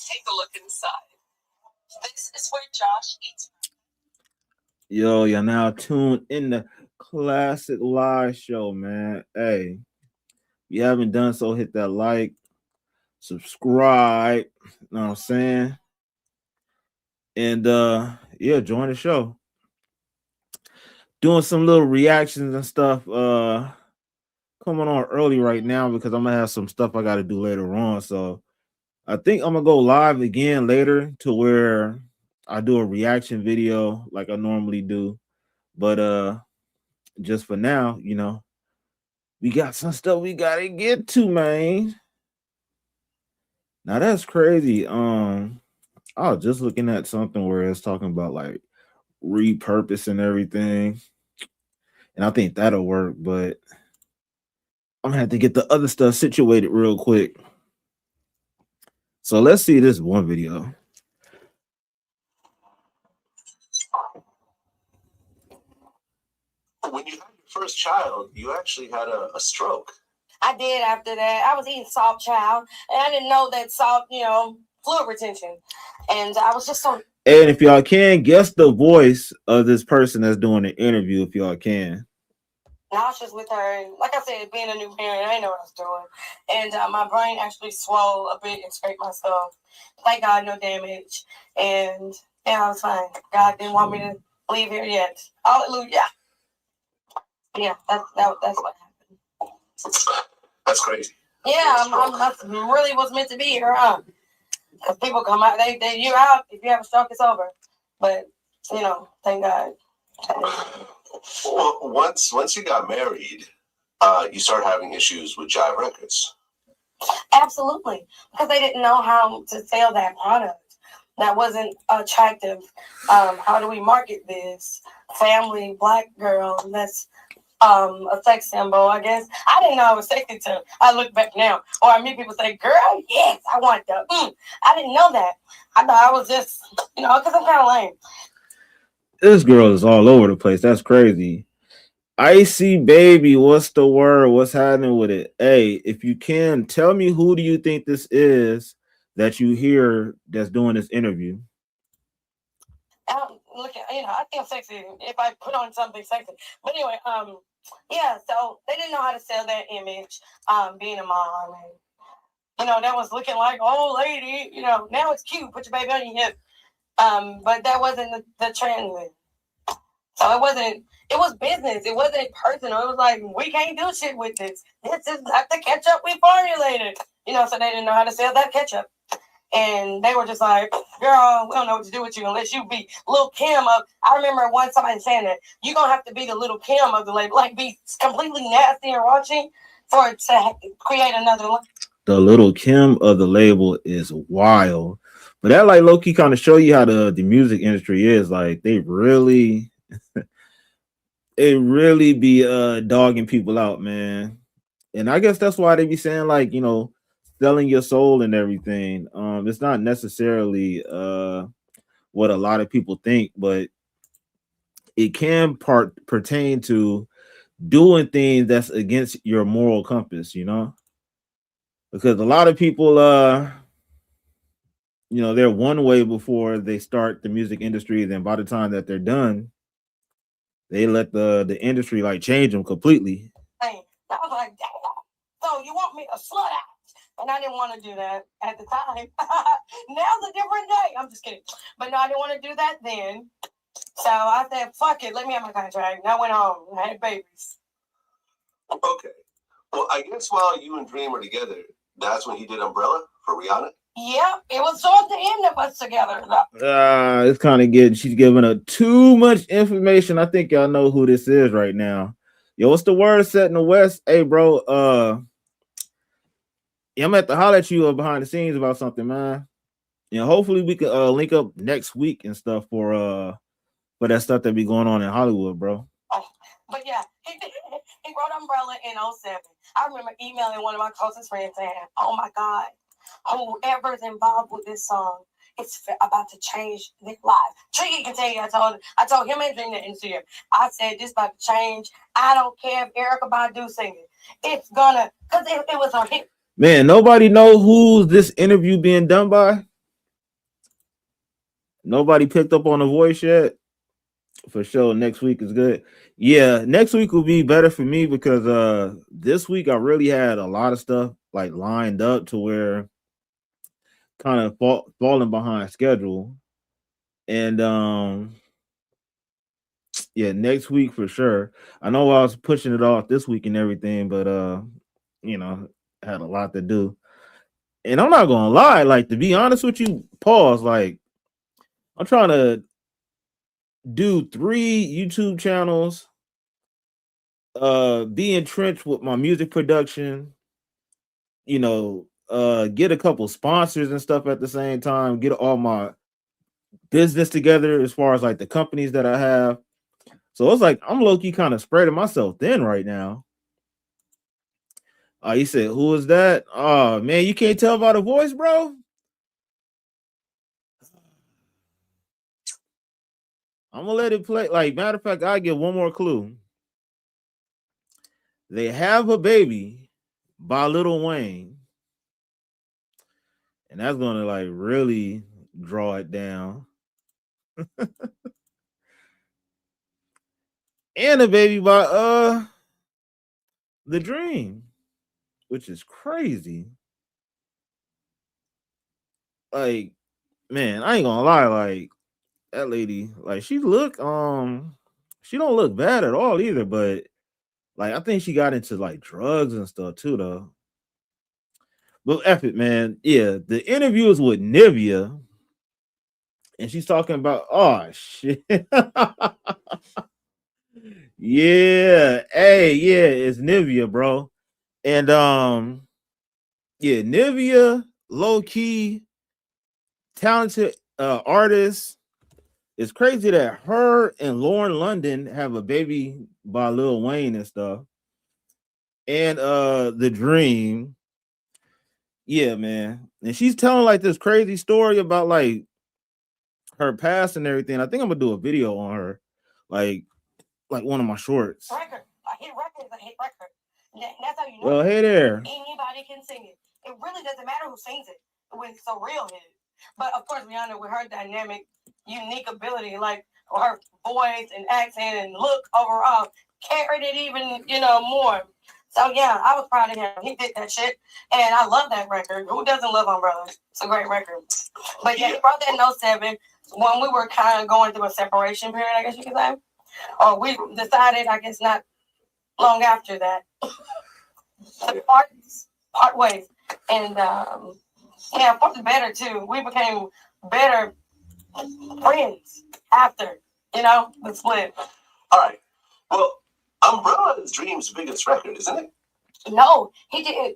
Take a look inside. This is where Josh eats. Yo, you're now tuned in the Classic Live Show, man. Hey, if you haven't done so, hit that like, subscribe, you know what I'm saying? And yeah, join the show. Doing some little reactions and stuff. Coming on early right now because I'm gonna have some stuff I gotta do later on. So I think I'm gonna go live again later to where I do a reaction video like I normally do. But just for now, we got some stuff we gotta get to, man. Now that's crazy. I was just looking at something where it's talking about like repurposing everything, and I think that'll work. But I'm gonna have to get the other stuff situated real quick. So let's see this one video. When you had your first child, you actually had a stroke. I did after that. I was eating salt, child, and I didn't know that salt, fluid retention. And I was just so. And if y'all can, guess the voice of this person that's doing the interview, if y'all can. Nauseous with her. And like I said, being a new parent, I didn't know what I was doing. And my brain actually swelled a bit and scraped my skull. Thank God, no damage. And yeah, I was fine. God didn't want me to leave here yet. Hallelujah. Yeah, that's what happened. That's crazy. Yeah, I really was meant to be here, huh? Because people come out, you're out. If you have a stroke, it's over. But, thank God. Well, once you got married, you started having issues with Jive Records. Absolutely. Because they didn't know how to sell that product. That wasn't attractive. How do we market this? Family, black girl, that's a sex symbol, I guess. I didn't know I was sexy till I look back now. Or I meet people say, girl, yes, I want that. I didn't know that. I thought I was just, because I'm kind of lame. This girl is all over the place. That's crazy. Icy baby, what's the word? What's happening with it? Hey, if you can, tell me who do you think this is that you hear that's doing this interview? Look at, I feel sexy if I put on something sexy. But anyway, yeah, so they didn't know how to sell that image, being a mom, and that was looking like old lady. Now it's cute, put your baby on your hip. But that wasn't the trend then. So it was business. It wasn't personal. It was like, we can't do shit with this. This is not the ketchup we formulated. So they didn't know how to sell that ketchup. And they were just like, girl, we don't know what to do with you unless you be Lil Kim of. I remember once somebody saying that you're gonna have to be the Little Kim of the label, like be completely nasty and raunchy for it to create another. The Little Kim of the label is wild, but that like low key kind of show you how the music industry is. Like they really, it really be dogging people out, man. And I guess that's why they be saying like selling your soul and everything. It's not necessarily what a lot of people think, but it can pertain to doing things that's against your moral compass, because a lot of people they're one way before they start the music industry, then by the time that they're done, they let the industry like change them completely. I was like, damn, so you want me to slut out? And I didn't want to do that at the time. Now's a different day. I'm just kidding. But no, I didn't want to do that then. So I said, fuck it. Let me have my contract. And I went home. I had babies. Okay. Well, I guess while you and Dream were together, that's when he did Umbrella for Rihanna? Yeah, it was towards the end of us together. It's kind of she's giving her too much information. I think y'all know who this is right now. Yo, what's the word set in the West? Hey, bro, I'm gonna have to holler at you behind the scenes about something, man. Hopefully we can link up next week and stuff for that stuff that be going on in Hollywood, bro. But yeah, he wrote Umbrella in 2007. I remember emailing one of my closest friends saying, oh my God, whoever's involved with this song, it's about to change their life. Tricky can tell you, I told him and Dream that in here. I said, this about to change. I don't care if Erykah Badu singing. It's gonna, because it was a hit. Man, nobody know who's this interview being done by? Nobody picked up on the voice yet. For sure, next week is good. Yeah, next week will be better for me because this week I really had a lot of stuff like lined up to where kind of falling behind schedule. And yeah, next week for sure. I know I was pushing it off this week and everything, but you know, had a lot to do. And I'm not gonna lie, like to be honest with you, pause. Like I'm trying to do 3 YouTube channels, be entrenched with my music production, get a couple sponsors and stuff at the same time, get all my business together as far as like the companies that I have. So it's like I'm low-key kind of spreading myself thin right now. He said, "Who is that?" Oh man, you can't tell by the voice, bro. I'm gonna let it play. Like, matter of fact, I give one more clue. They have a baby by Lil Wayne, and that's gonna like really draw it down. And a baby by The Dream, which is crazy. Like, man, I ain't gonna lie, like that lady, like she don't look bad at all either, but like I think she got into like drugs and stuff too, though. But F it, man. Yeah, the interview is with Nivea, and she's talking about oh shit. Yeah, hey, yeah, it's Nivea, bro. And yeah, Nivea, low key, talented artist. It's crazy that her and Lauren London have a baby by Lil Wayne and stuff. And The Dream. Yeah, man. And she's telling like this crazy story about like her past and everything. I think I'm gonna do a video on her, like one of my shorts. Record. A hit record is a hit record. That's how you know. Well, hey there. Anybody can sing it. It really doesn't matter who sings it when it's a real hit. But of course, Rihanna, with her dynamic, unique ability, like her voice and accent and look overall, carried it even, more. So yeah, I was proud of him. He did that shit, and I love that record. Who doesn't love Umbrellas? It's a great record. But yeah, he brought that in 07 when we were kind of going through a separation period, I guess you could say. Or we decided, I guess not long after that, to part ways. And yeah, for the better too. We became better friends after, the split. All right. Well, Umbrella is Dream's biggest record, isn't it? No, he didn't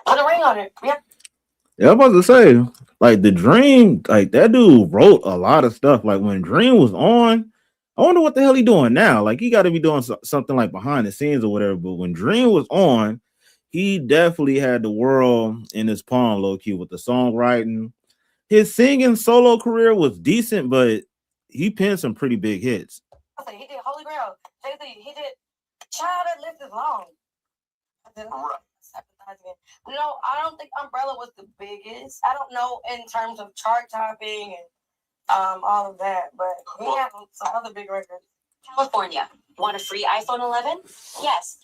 put a ring on it. Yeah, I'm about to say, like The Dream, like that dude wrote a lot of stuff. Like when Dream was on, I wonder what the hell he doing now. Like he got to be doing something like behind the scenes or whatever. But when Dream was on, he definitely had the world in his palm, low key, with the songwriting. His singing solo career was decent, but he penned some pretty big hits. He did Holy Grail. He did Child That List Is Long. No, I don't think Umbrella was the biggest. I don't know in terms of chart topping and all of that, but he had some other big records. California. Want a free iPhone 11? Yes.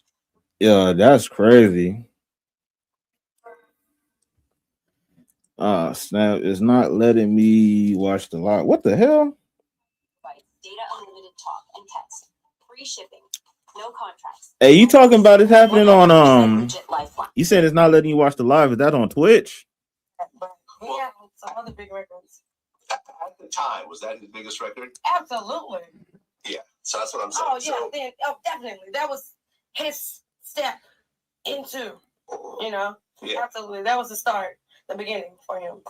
Yeah, that's crazy. Snap is not letting me watch the live. What the hell? Data unlimited talk and text. Free shipping. No contracts. Hey, you talking about it happening on You said it's not letting you watch the live. Is that on Twitch? Yeah, some other big records. At the time, was that his biggest record? Absolutely. Yeah, so that's what I'm saying. Oh yeah, definitely. That was his step into, Yeah. Absolutely. That was the start, the beginning for him.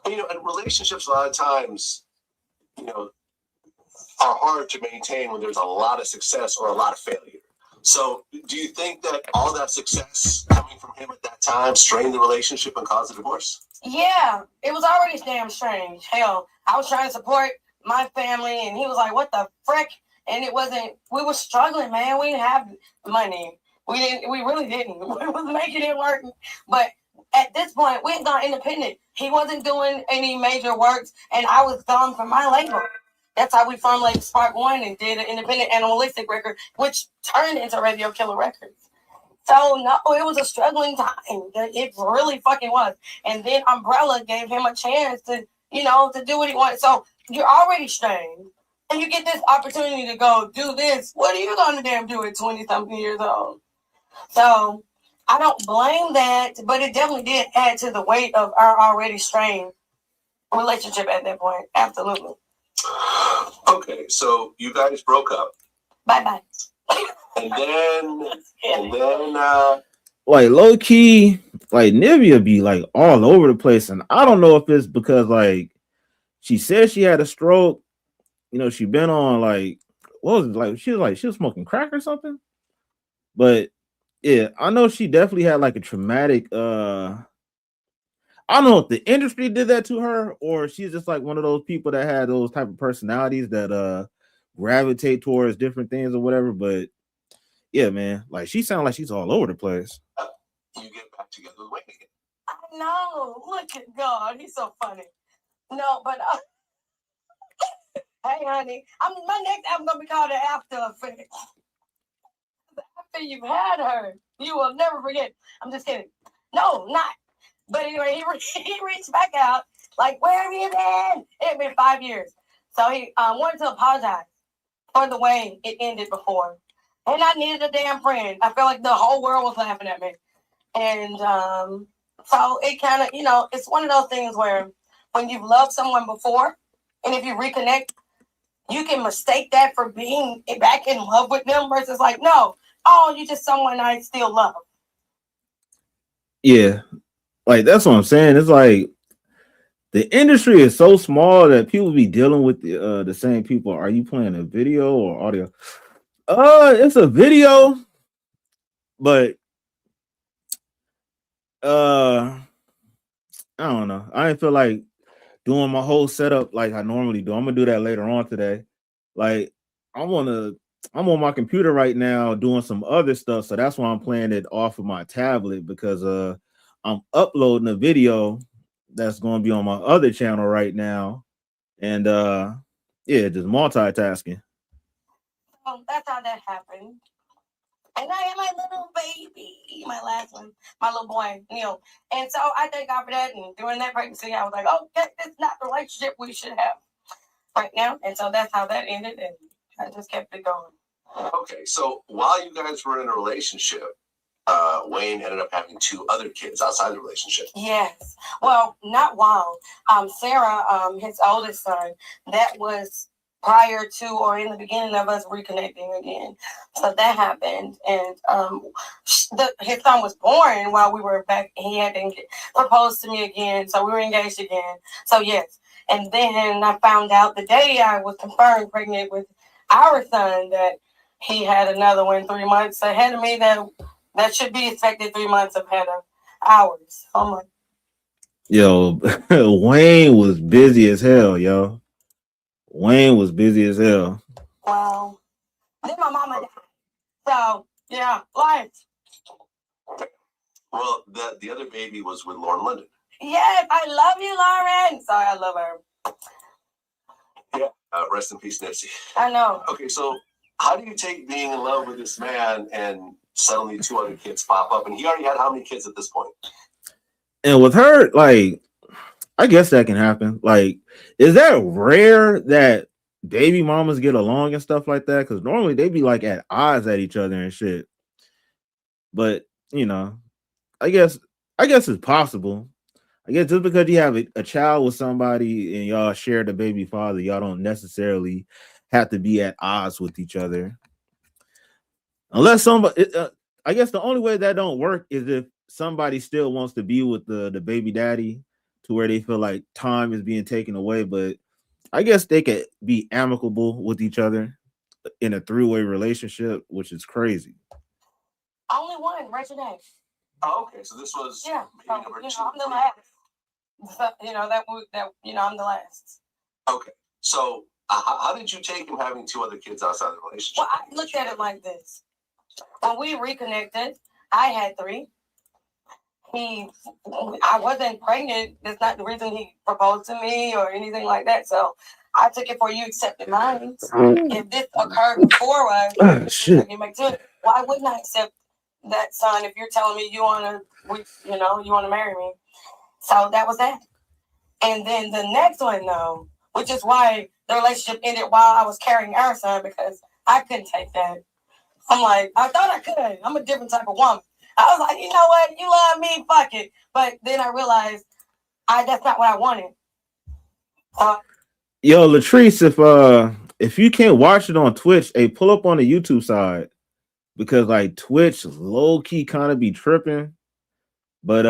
And relationships a lot of times, are hard to maintain when there's a lot of success or a lot of failure. So do you think that all that success coming from him at that time strained the relationship and caused a divorce? Yeah, it was already damn strange. Hell, I was trying to support my family and he was like, what the frick? And it wasn't, we were struggling, man. We didn't have money. We really didn't. We was making it work. But at this point, we had gone independent. He wasn't doing any major works, and I was gone from my label. That's how we formed like Spark One and did an independent animalistic record, which turned into Radio Killer Records. So no, it was a struggling time. It really fucking was. And then Umbrella gave him a chance to, to do what he wanted. So you're already strained, and you get this opportunity to go do this. What are you gonna damn do at 20-something years old? So I don't blame that, but it definitely did add to the weight of our already strained relationship at that point. Absolutely. Okay, so you guys broke up. Bye. And then like low key, like Nivea be like all over the place, and I don't know if it's because like she said she had a stroke. She been on like what was it like? She was smoking crack or something. But yeah, I know she definitely had like a traumatic. I don't know if the industry did that to her, or she's just like one of those people that had those type of personalities that gravitate towards different things or whatever. But yeah, man, like she sounds like she's all over the place. You get back together with Wayne again. I know. Look at God. He's so funny. No, but hey, honey, my next album gonna be called The After Effect. After you've had her, you will never forget. I'm just kidding. No, not. But anyway, he reached back out, like, where have you been? It had been 5 years. So he wanted to apologize for the way it ended before. And I needed a damn friend. I felt like the whole world was laughing at me. And so it kind of, it's one of those things where when you've loved someone before, and if you reconnect, you can mistake that for being back in love with them versus like, no, you just someone I still love. Yeah. Like that's what I'm saying. It's like the industry is so small that people be dealing with the same people. Are you playing a video or audio? It's a video, but I don't know. I didn't feel like doing my whole setup like I normally do. I'm gonna do that later on today. Like I'm on my computer right now doing some other stuff, so that's why I'm playing it off of my tablet because I'm uploading a video that's going to be on my other channel right now, and yeah, just multitasking. That's how that happened. And I had my little baby, my last one, my little boy, Neil. And so I thank God for that. And during that pregnancy, I was like, that's not the relationship we should have right now. And so that's how that ended. And I just kept it going. Okay, so while you guys were in a relationship, Wayne ended up having 2 other kids outside the relationship. Yes. Well, not while. Sarah, his oldest son, that was prior to or in the beginning of us reconnecting again. So that happened. And his son was born while we were back. He had to propose to me again. So we were engaged again. So yes. And then I found out the day I was confirmed pregnant with our son that he had another one 3 months ahead of me that should be expected 3 months ahead of ours. Oh my. Yo, Wayne was busy as hell, yo. Wayne was busy as hell. Wow. Then my mama died. So, yeah, life. Well, the other baby was with Lauren London. Yes, I love you, Lauren. Sorry, I love her. Yeah, rest in peace, Nipsey. I know. Okay, so how do you take being in love with this man and suddenly 2 other kids pop up? And he already had how many kids at this point? And with her, like, I guess that can happen. Like, is that rare that baby mamas get along and stuff like that? Because normally they be like at odds at each other and shit. But I guess it's possible. I guess just because you have a child with somebody and y'all share the baby father, y'all don't necessarily have to be at odds with each other. Unless somebody, I guess the only way that don't work is if somebody still wants to be with the baby daddy to where they feel like time is being taken away. But I guess they could be amicable with each other in a 3-way relationship, which is crazy. Only one, Rachel Dash. Oh, okay. So this was baby number 2. I'm the last. So, I'm the last. Okay. So how did you take him having 2 other kids outside the relationship? Well, I looked at it like this. When we reconnected, I had 3. I wasn't pregnant. That's not the reason he proposed to me or anything like that. So I took it for you accepted mine. If this occurred before us, Shit. why wouldn't I accept that son if you're telling me you want to marry me? So that was that. And then the next one, though, which is why the relationship ended while I was carrying our son, because I couldn't take that. I'm like, I thought I could. I'm a different type of woman. I was like, you know what? You love me, fuck it. But then I realized that's not what I wanted. Yo, Latrice, if you can't watch it on Twitch, hey, pull up on the YouTube side, because like Twitch low key kind of be tripping. But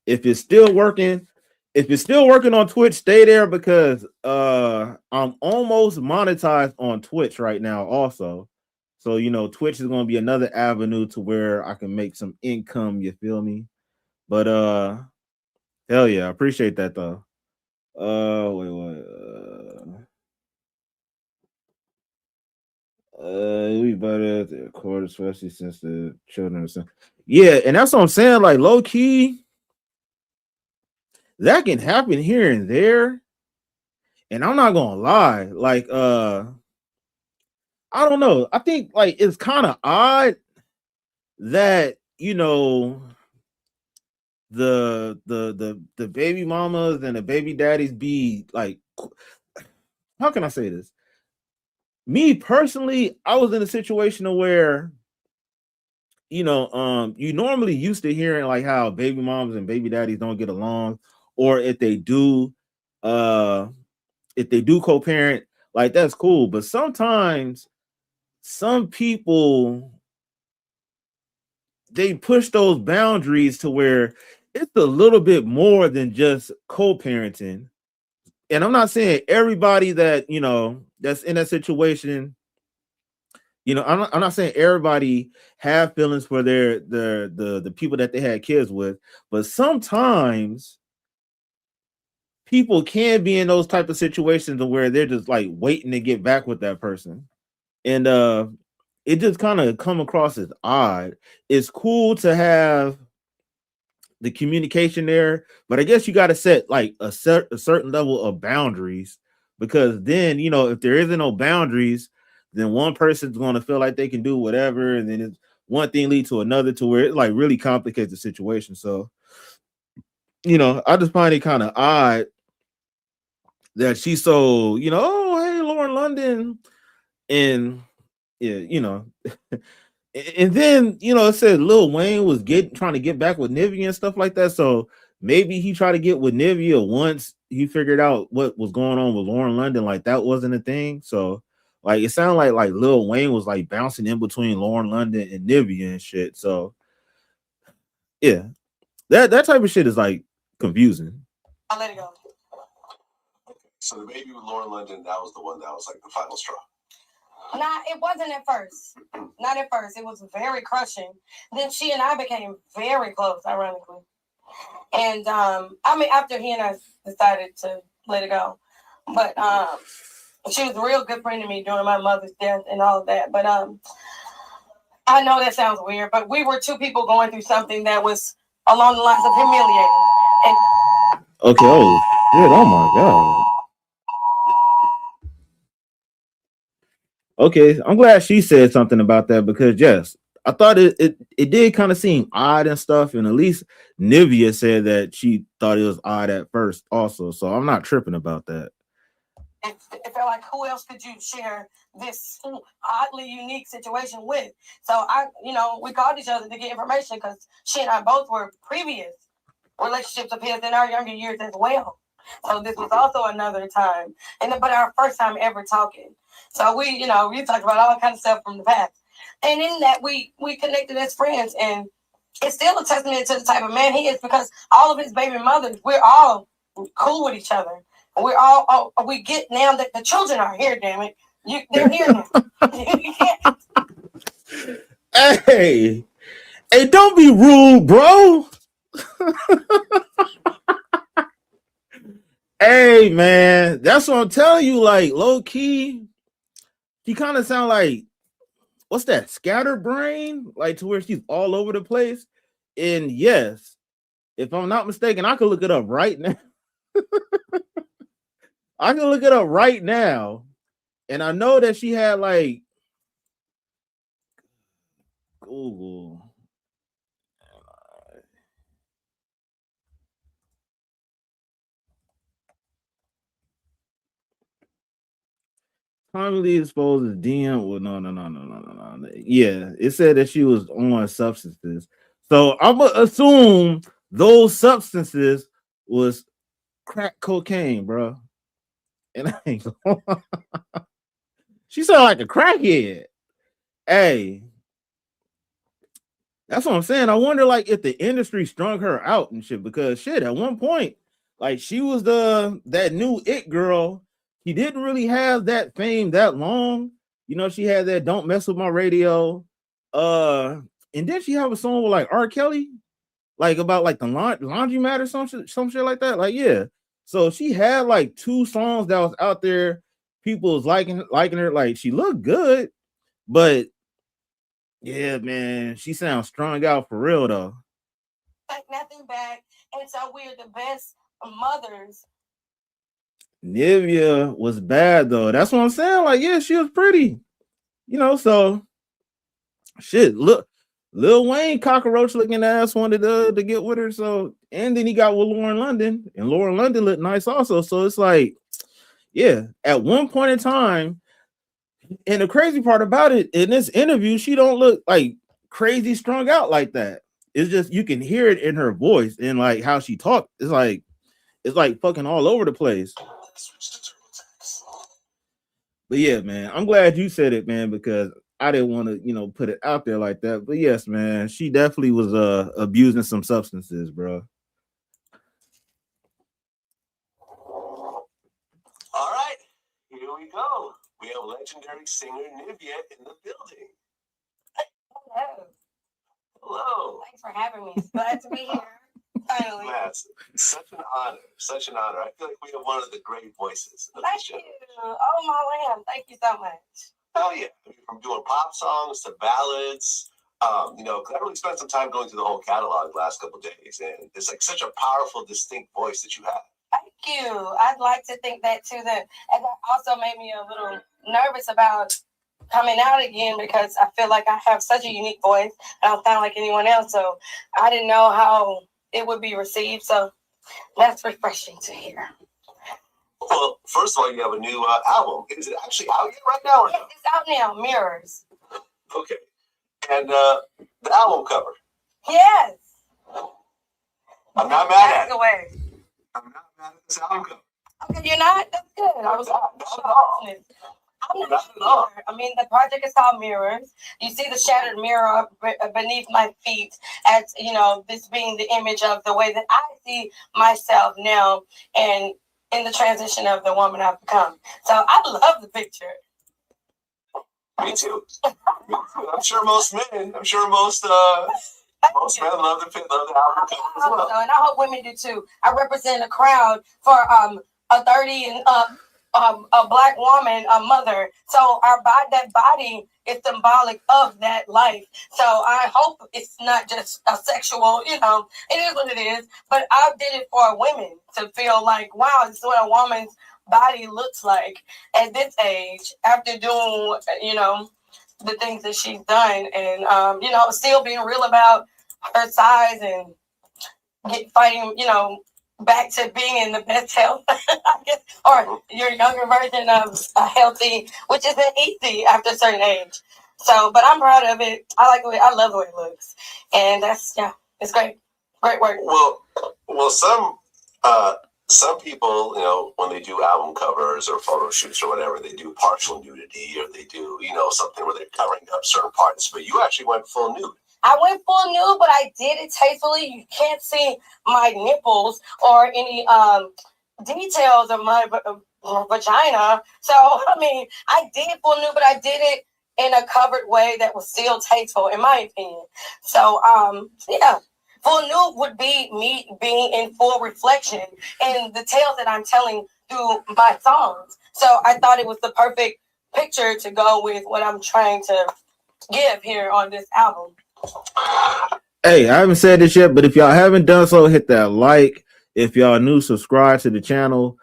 if it's still working on Twitch, stay there, because I'm almost monetized on Twitch right now also. So Twitch is going to be another avenue to where I can make some income, you feel me? But hell yeah, I appreciate that though. We better to record, especially since the children are. Yeah, and that's what I'm saying. Like low key, that can happen here and there. And I'm not gonna lie, like I don't know. I think like it's kind of odd that the baby mamas and the baby daddies be like, how can I say this? Me personally, I was in a situation where you normally used to hearing like how baby moms and baby daddies don't get along, or if they do co-parent, like that's cool. But sometimes some people, they push those boundaries to where it's a little bit more than just co-parenting. And I'm not saying everybody that that's in that situation, I'm not saying everybody have feelings for the people that they had kids with, but sometimes people can be in those type of situations where they're just like waiting to get back with that person. And it just kind of come across as odd. It's cool to have the communication there, but I guess you got to set like a certain level of boundaries, because then if there isn't no boundaries, then one person's going to feel like they can do whatever, and then one thing lead to another, to where it like really complicates the situation. So I just find it kind of odd that she's so oh hey Lauren London, and yeah, and then it said Lil Wayne was trying to get back with Nivea and stuff like that. So maybe he tried to get with Nivea once he figured out what was going on with Lauren London, like that wasn't a thing. So like it sounded like Lil Wayne was like bouncing in between Lauren London and Nivea and shit. So yeah, that type of shit is like confusing. I'll let it go. Okay. So the baby with Lauren London, that was the one that was like the final straw. Nah, it wasn't at first. Not at first. It was very crushing. Then she and I became very close, ironically. And after he and I decided to let it go. But she was a real good friend to me during my mother's death and all of that. But I know that sounds weird, but we were two people going through something that was along the lines of humiliating. And okay, oh shit, oh my god. Okay, I'm glad she said something about that, because yes, I thought it did kind of seem odd and stuff, and at least Nivea said that she thought it was odd at first also, so I'm not tripping about that. It felt like, who else could you share this oddly unique situation with? So we called each other to get information, because she and I both were previous relationships of his in our younger years as well. So this was also another time, but our first time ever talking. So we talked about all kinds of stuff from the past, and in that we connected as friends, and it's still a testament to the type of man he is, because all of his baby mothers, we're all cool with each other. We're all we get now that the children are here. Damn it, they're here now. Hey, don't be rude, bro. Hey, man, that's what I'm telling you. Like low key, he kind of sound like, what's that, scatterbrain? Like to where she's all over the place. And yes, if I'm not mistaken, I can look it up right now. I can look it up right now. And I know that she had like Google. Commonly exposed as DM. Well, no. Yeah, it said that she was on substances. So I'm gonna assume those substances was crack cocaine, bro. And I ain't gonna she sounded like a crackhead. Hey, that's what I'm saying. I wonder, like, if the industry strung her out and shit, because shit, at one point, like, she was that new it girl. She didn't really have that fame that long. You know, she had that "Don't Mess with My Radio," and then she have a song with like R. Kelly, like about like the laundromat or some shit like that. Like, yeah. So she had like 2 songs that was out there. People was liking her. Like, she looked good, but yeah, man, she sounds strung out for real though. Like nothing back. And so we're the best mothers. Nivea was bad though. That's what I'm saying. Like, yeah, she was pretty. You know, so shit. Look, Lil Wayne cockroach looking ass wanted to get with her. So, and then he got with Lauren London, and Lauren London looked nice also. So it's like, yeah, at one point in time. And the crazy part about it, in this interview, she don't look like crazy strung out like that. It's just you can hear it in her voice and like how she talked. It's like fucking all over the place. But yeah, man, I'm glad you said it, man, because I didn't want to, put it out there like that. But yes, man, she definitely was abusing some substances, bro. All right, here we go. We have legendary singer Nivea in the building. Hello. Hello. Thanks for having me. Glad to be here. Finally. That's such an honor. Such an honor. I feel like we have one of the great voices of Thank this you. generation. Oh, my lamb. Thank you so much. Hell yeah. I mean, from doing pop songs to ballads. Because I really spent some time going through the whole catalog the last couple of days, and it's like such a powerful, distinct voice that you have. Thank you. I'd like to think that too. And that also made me a little nervous about coming out again because I feel like I have such a unique voice. I don't sound like anyone else, so I didn't know how it would be received. So that's refreshing to hear. Well, first of all, you have a new album. Is it actually out yet right now? Or no? It's out now. Mirrors. Okay. And the album cover. Yes. I'm not mad at it. Away. I'm not mad at this album cover. Okay, you're not? That's good. I was Not at all. I'm not either. I mean, the project is called Mirrors. You see the shattered mirror beneath my feet as, this being the image of the way that I see myself now and in the transition of the woman I've become. So I love the picture. Me too. I'm sure most men, most men love the album cover as well. And I hope women do too. I represent a crowd for a 30 and up a Black woman, a mother. So that body is symbolic of that life. So I hope it's not just a sexual, it is what it is. But I did it for women to feel like, wow, this is what a woman's body looks like at this age after doing, the things that she's done. And, still being real about her size and fighting, back to being in the best health, I guess, or your younger version of a healthy, which isn't easy after a certain age. So, but I'm proud of it. I love the way it looks, and it's great, great work. Well, some people, when they do album covers or photo shoots or whatever, they do partial nudity or they do, something where they're covering up certain parts. But you actually went full nude. I went full nude, but I did it tastefully. You can't see my nipples or any details of my vagina. So, I did full nude, but I did it in a covered way that was still tasteful, in my opinion. So, full nude would be me being in full reflection in the tales that I'm telling through my songs. So I thought it was the perfect picture to go with what I'm trying to give here on this album. Hey, I haven't said this yet, but if y'all haven't done so, hit that like. If y'all new, subscribe to the channel.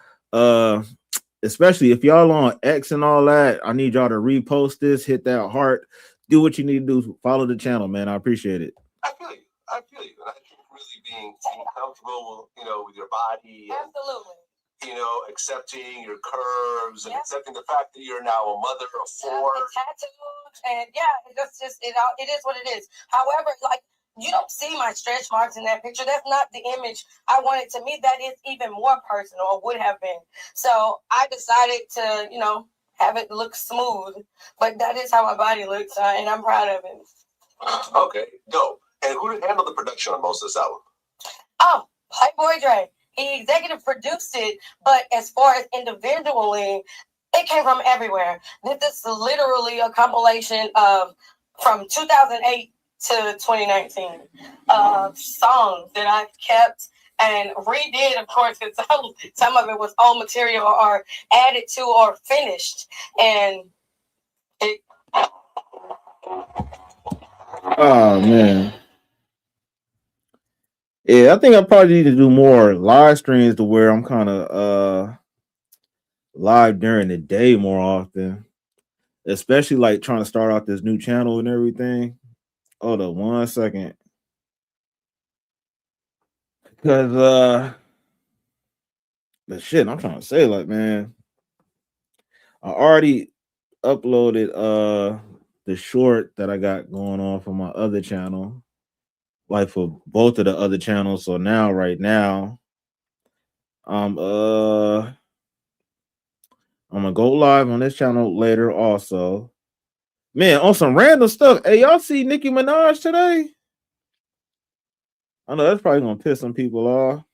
Especially if y'all on X and all that, I need y'all to repost this, hit that heart, do what you need to do. Follow the channel, man. I appreciate it. I feel you. I feel you. And I think really being comfortable, you know, with your body. And, Absolutely. you know, accepting your curves and accepting the fact that you're now a mother of 4. The tattoos and it is what it is. However, like, you don't see my stretch marks in that picture. That's not the image I wanted. To me, that is even more personal, or would have been. So I decided to, you know, have it look smooth. But that is how my body looks, and I'm proud of it. Okay, dope. And who handled the production on most of this album? Oh, Playboy Dre. He executive produced it, but as far as individually, it came from everywhere. This is literally a compilation of from 2008 to 2019 songs that I kept and redid, of course, because some of it was old material or added to or finished. And it. Oh man. Yeah, I think I probably need to do more live streams to where I'm kind of live during the day more often. Especially like trying to start out this new channel and everything. Hold on 1 second. Because the shit I'm trying to say, like, man, I already uploaded the short that I got going on for my other channel, like for both of the other channels. So now, right now, I'm gonna go live on this channel later also. Man, on some random stuff. Hey, y'all see Nicki Minaj today? I know that's probably gonna piss some people off.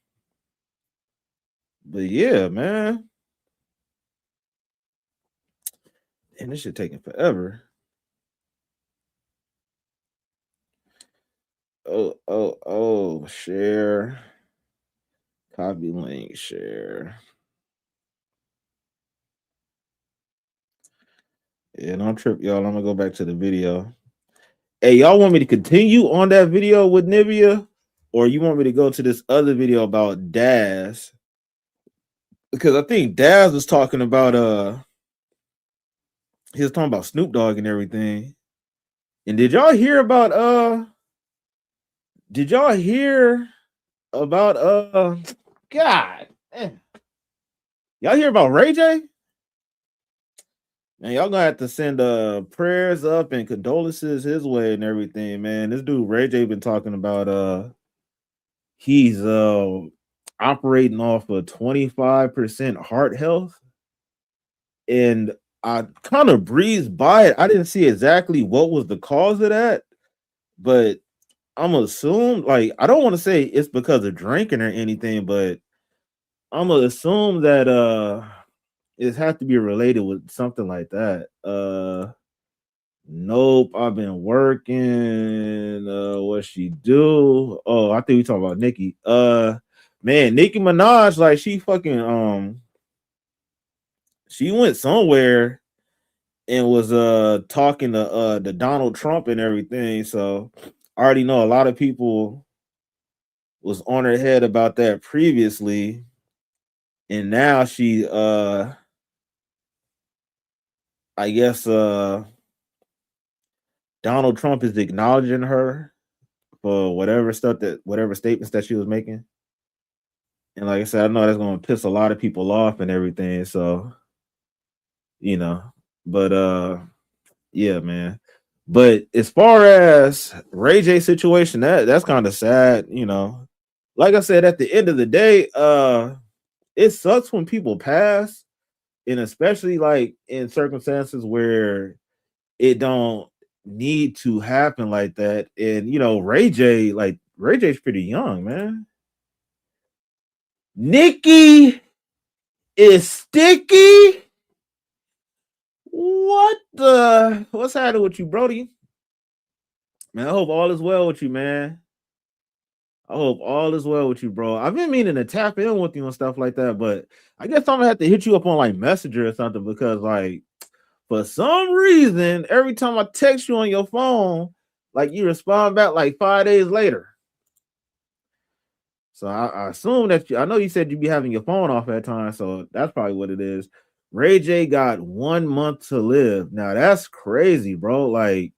But yeah, man. And this shit taking forever. Oh, share. Copy link, share. Yeah, don't trip, y'all. I'm gonna go back to the video. Hey, y'all want me to continue on that video with Nivea? Or you want me to go to this other video about Daz? Because I think Daz was talking about he was talking about Snoop Dogg and everything. And did y'all hear about God, man. Y'all hear about Ray J? Man, y'all gonna have to send prayers up and condolences his way and everything, man. This dude Ray J been talking about he's operating off of 25% heart health. And I kind of breezed by it. I didn't see exactly what was the cause of that, but I'm assume, like, I don't want to say it's because of drinking or anything, but I'm gonna assume that it has to be related with something like that. Nope, I've been working. What she do? Oh, I think we talking about Nicki. Man, Nicki Minaj, like, she fucking she went somewhere and was talking to Donald Trump and everything. So I already know a lot of people was on her head about that previously, and now she I guess Donald Trump is acknowledging her for whatever statements that she was making. And like I said, I know that's gonna piss a lot of people off and everything. So, you know, but yeah, man. But as far as Ray J situation, that's kind of sad, you know. Like I said, at the end of the day, it sucks when people pass, and especially like in circumstances where it don't need to happen like that. And you know, Ray J's pretty young, man. Nicki is sticky. What's happening with you, Brody? Man, I hope all is well with you, man. I hope all is well with you, bro. I've been meaning to tap in with you and stuff like that, but I guess I'm gonna have to hit you up on like Messenger or something, because like for some reason, every time I text you on your phone, like you respond back like 5 days later. So I assume that I know you said you'd be having your phone off at times, so that's probably what it is. Ray J got 1 month to live. Now that's crazy, bro. Like,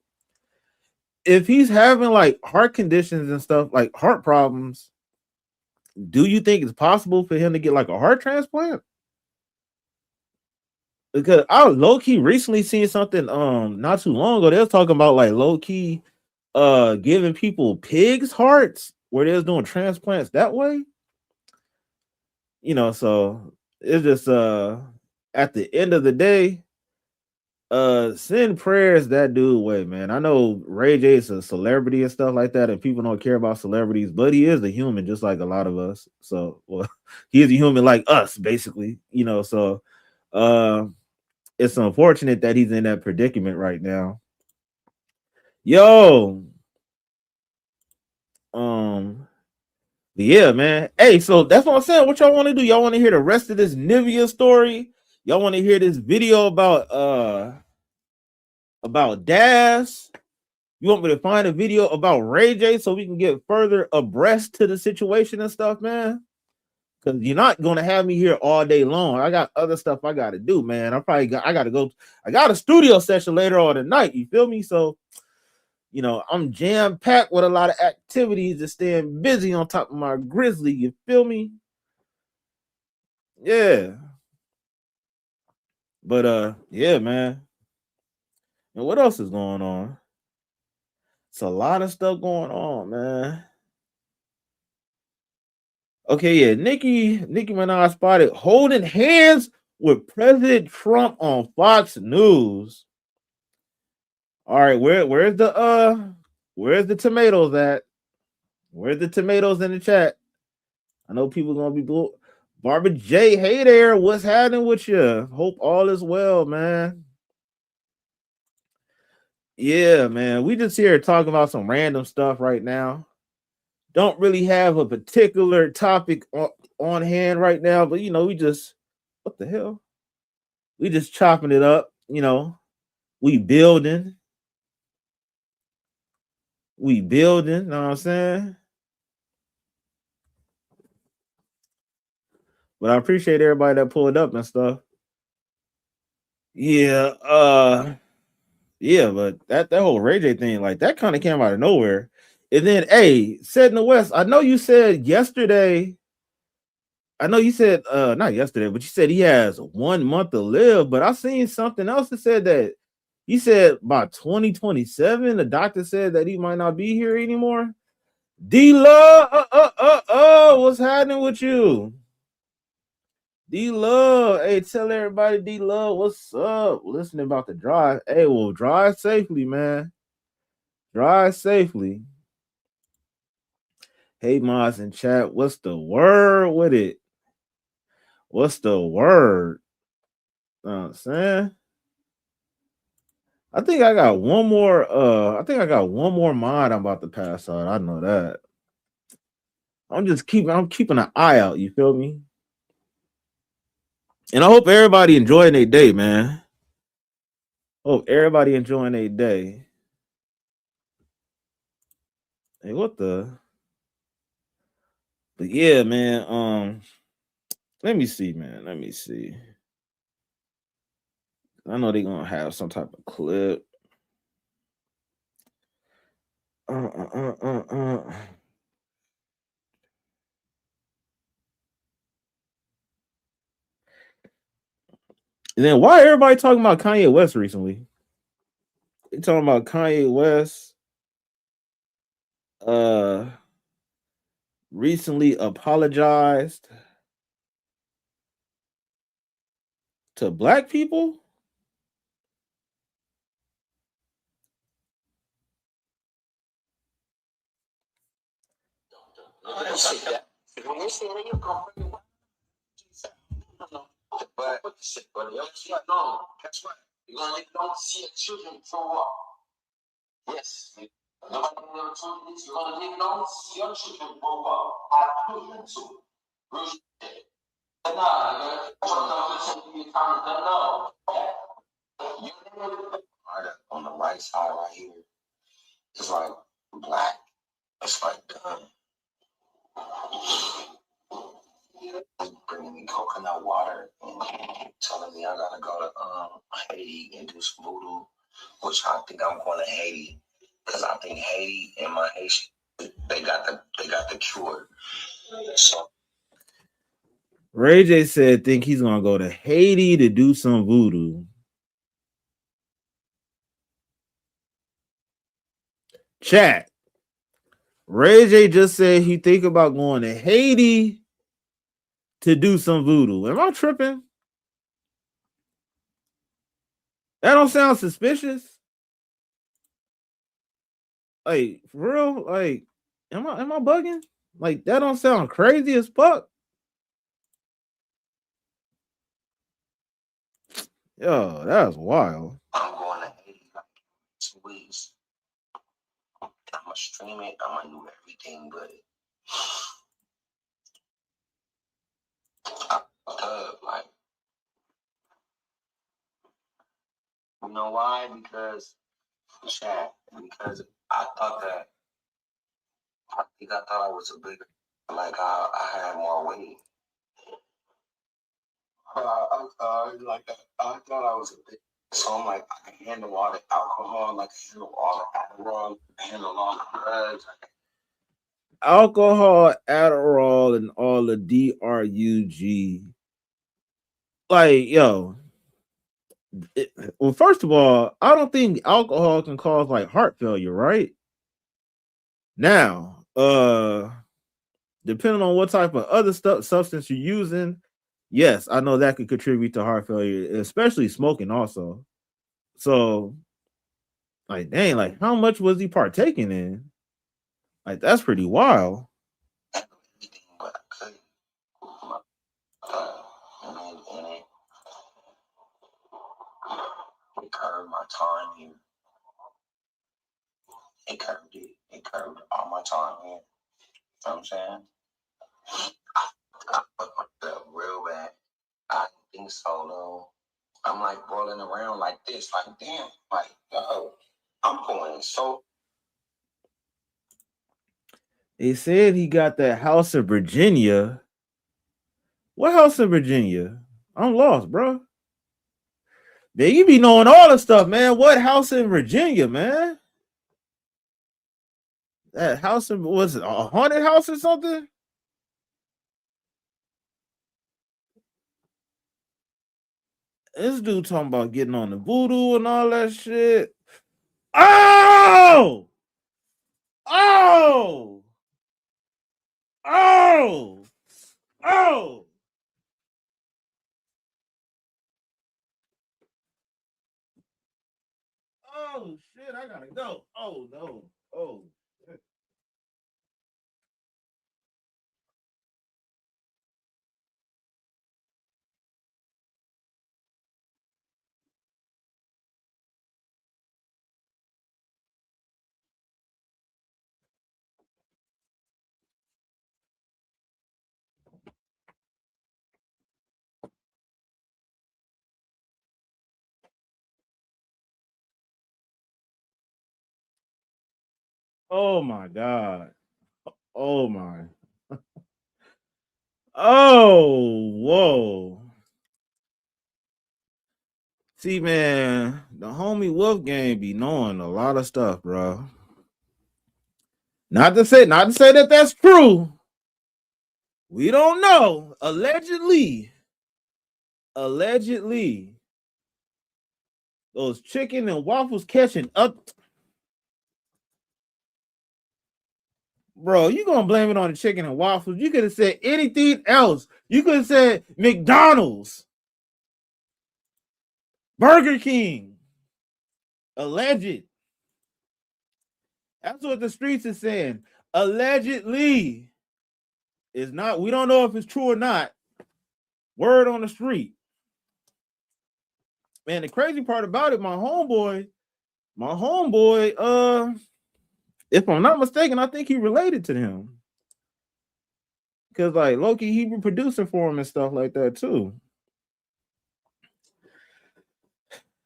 if he's having like heart conditions and stuff, like heart problems, do you think it's possible for him to get like a heart transplant? Because I low key recently seen something not too long ago. They was talking about like low key giving people pigs hearts where they was doing transplants that way. You know, so it's just at the end of the day, send prayers that dude way, man. I know Ray J is a celebrity and stuff like that, and people don't care about celebrities, but he is a human just like a lot of us. So well, he is a human like us, basically, you know. So it's unfortunate that he's in that predicament right now. Yo, yeah, man. Hey, so that's what I'm saying. What y'all want to do? Y'all want to hear the rest of this Nivea story? Y'all want to hear this video about Das? You want me to find a video about Ray J so we can get further abreast to the situation and stuff, man? Because you're not gonna have me here all day long. I got other stuff I gotta do, man. I gotta go. I got a studio session later on tonight. You feel me? So, you know, I'm jam-packed with a lot of activities and staying busy on top of my grizzly. You feel me? Yeah. But yeah, man. And what else is going on? It's a lot of stuff going on, man. Okay, yeah, Nicki Minaj spotted holding hands with President Trump on Fox News. All right, where's the tomatoes at? Where's the tomatoes in the chat? I know people gonna be blue. Barbara J, hey there, what's happening with you? Hope all is well, man. Yeah, man, we just here talking about some random stuff right now. Don't really have a particular topic on hand right now, but you know, we just what the hell? We just chopping it up, you know. We building, you know what I'm saying? But I appreciate everybody that pulled up and stuff. Yeah, yeah, but that whole Ray J thing, like that kind of came out of nowhere. And then, hey, said in the West, I know you said yesterday. I know you said not yesterday, but you said he has 1 month to live. But I seen something else that said that he said by 2027, the doctor said that he might not be here anymore. D-Love, what's happening with you? D-Love, hey, tell everybody D-Love, what's up? Listening about the drive. Hey, well, drive safely, man. Drive safely. Hey, Moz in chat, what's the word with it? What's the word? You know what I'm saying? I think I got one more. I think I got one more mod I'm about to pass out. I know that. I'm keeping an eye out. You feel me? And I hope everybody enjoying their day, man. Hope everybody enjoying their day. Hey, what the? But yeah, man. Let me see, man. Let me see. I know they're gonna have some type of clip. And then why everybody talking about Kanye West recently? They talking about Kanye West recently apologized to black people. But no, that's right. You're gonna let don't see children grow up. Yes. Nobody never told you this. You're gonna let don't see your children grow up. Have children too. On the right side right here It's like black. It's like bringing me coconut water and telling me I gotta go to Haiti and do some voodoo, which I think I'm going to Haiti because I think Haiti and my Haitian they got the cure. So Ray J said think he's gonna go to Haiti to do some voodoo. Chat. Ray J just said he think about going to Haiti to do some voodoo. Am I tripping? That don't sound suspicious. Like for real? Like, am I bugging? Like that don't sound crazy as fuck. Yo, that's wild. I'm going to Haiti like 2 weeks. I'm gonna stream it. I'm gonna do everything, but like, you know why? Because I thought I was a bigger, like I had more weight. I thought I was a big, so I'm like I can handle all the alcohol, like I handle all the Adderall, I handle all the drugs. Alcohol, Adderall, and all the DRUG. Like, yo. Well, first of all, I don't think alcohol can cause like heart failure, right? Now, depending on what type of other substance you're using, yes, I know that could contribute to heart failure, especially smoking also. So, like, dang, like how much was he partaking in? Like, that's pretty wild. It curved my time here. It curved it. It curved all my time here. You know what I'm saying? I fucked up real bad. I didn't think so, though. I'm like rolling around like this, like damn, like yo, I'm going so. They said he got that house in Virginia. What house in Virginia? I'm lost, bro. Man, you be knowing all the stuff, man. What house in Virginia, man? That house in, was it a haunted house or something? This dude talking about getting on the voodoo and all that shit. Oh! Oh! Oh! Oh! Oh shit, I gotta go. Oh no. Oh shit. Oh my god. Oh my. Oh, whoa. See, man, the homie Wolf Gang be knowing a lot of stuff, bro. Not to say that that's true. We don't know. Allegedly, those chicken and waffles catching up. Bro, you gonna blame it on the chicken and waffles? You could have said anything else. You could have said McDonald's, Burger King, alleged. That's what the streets is saying. Allegedly. It's not, we don't know if it's true or not. Word on the street. Man, the crazy part about it, my homeboy, if I'm not mistaken, I think he related to him. Because like Loki, he be producing for him and stuff like that too.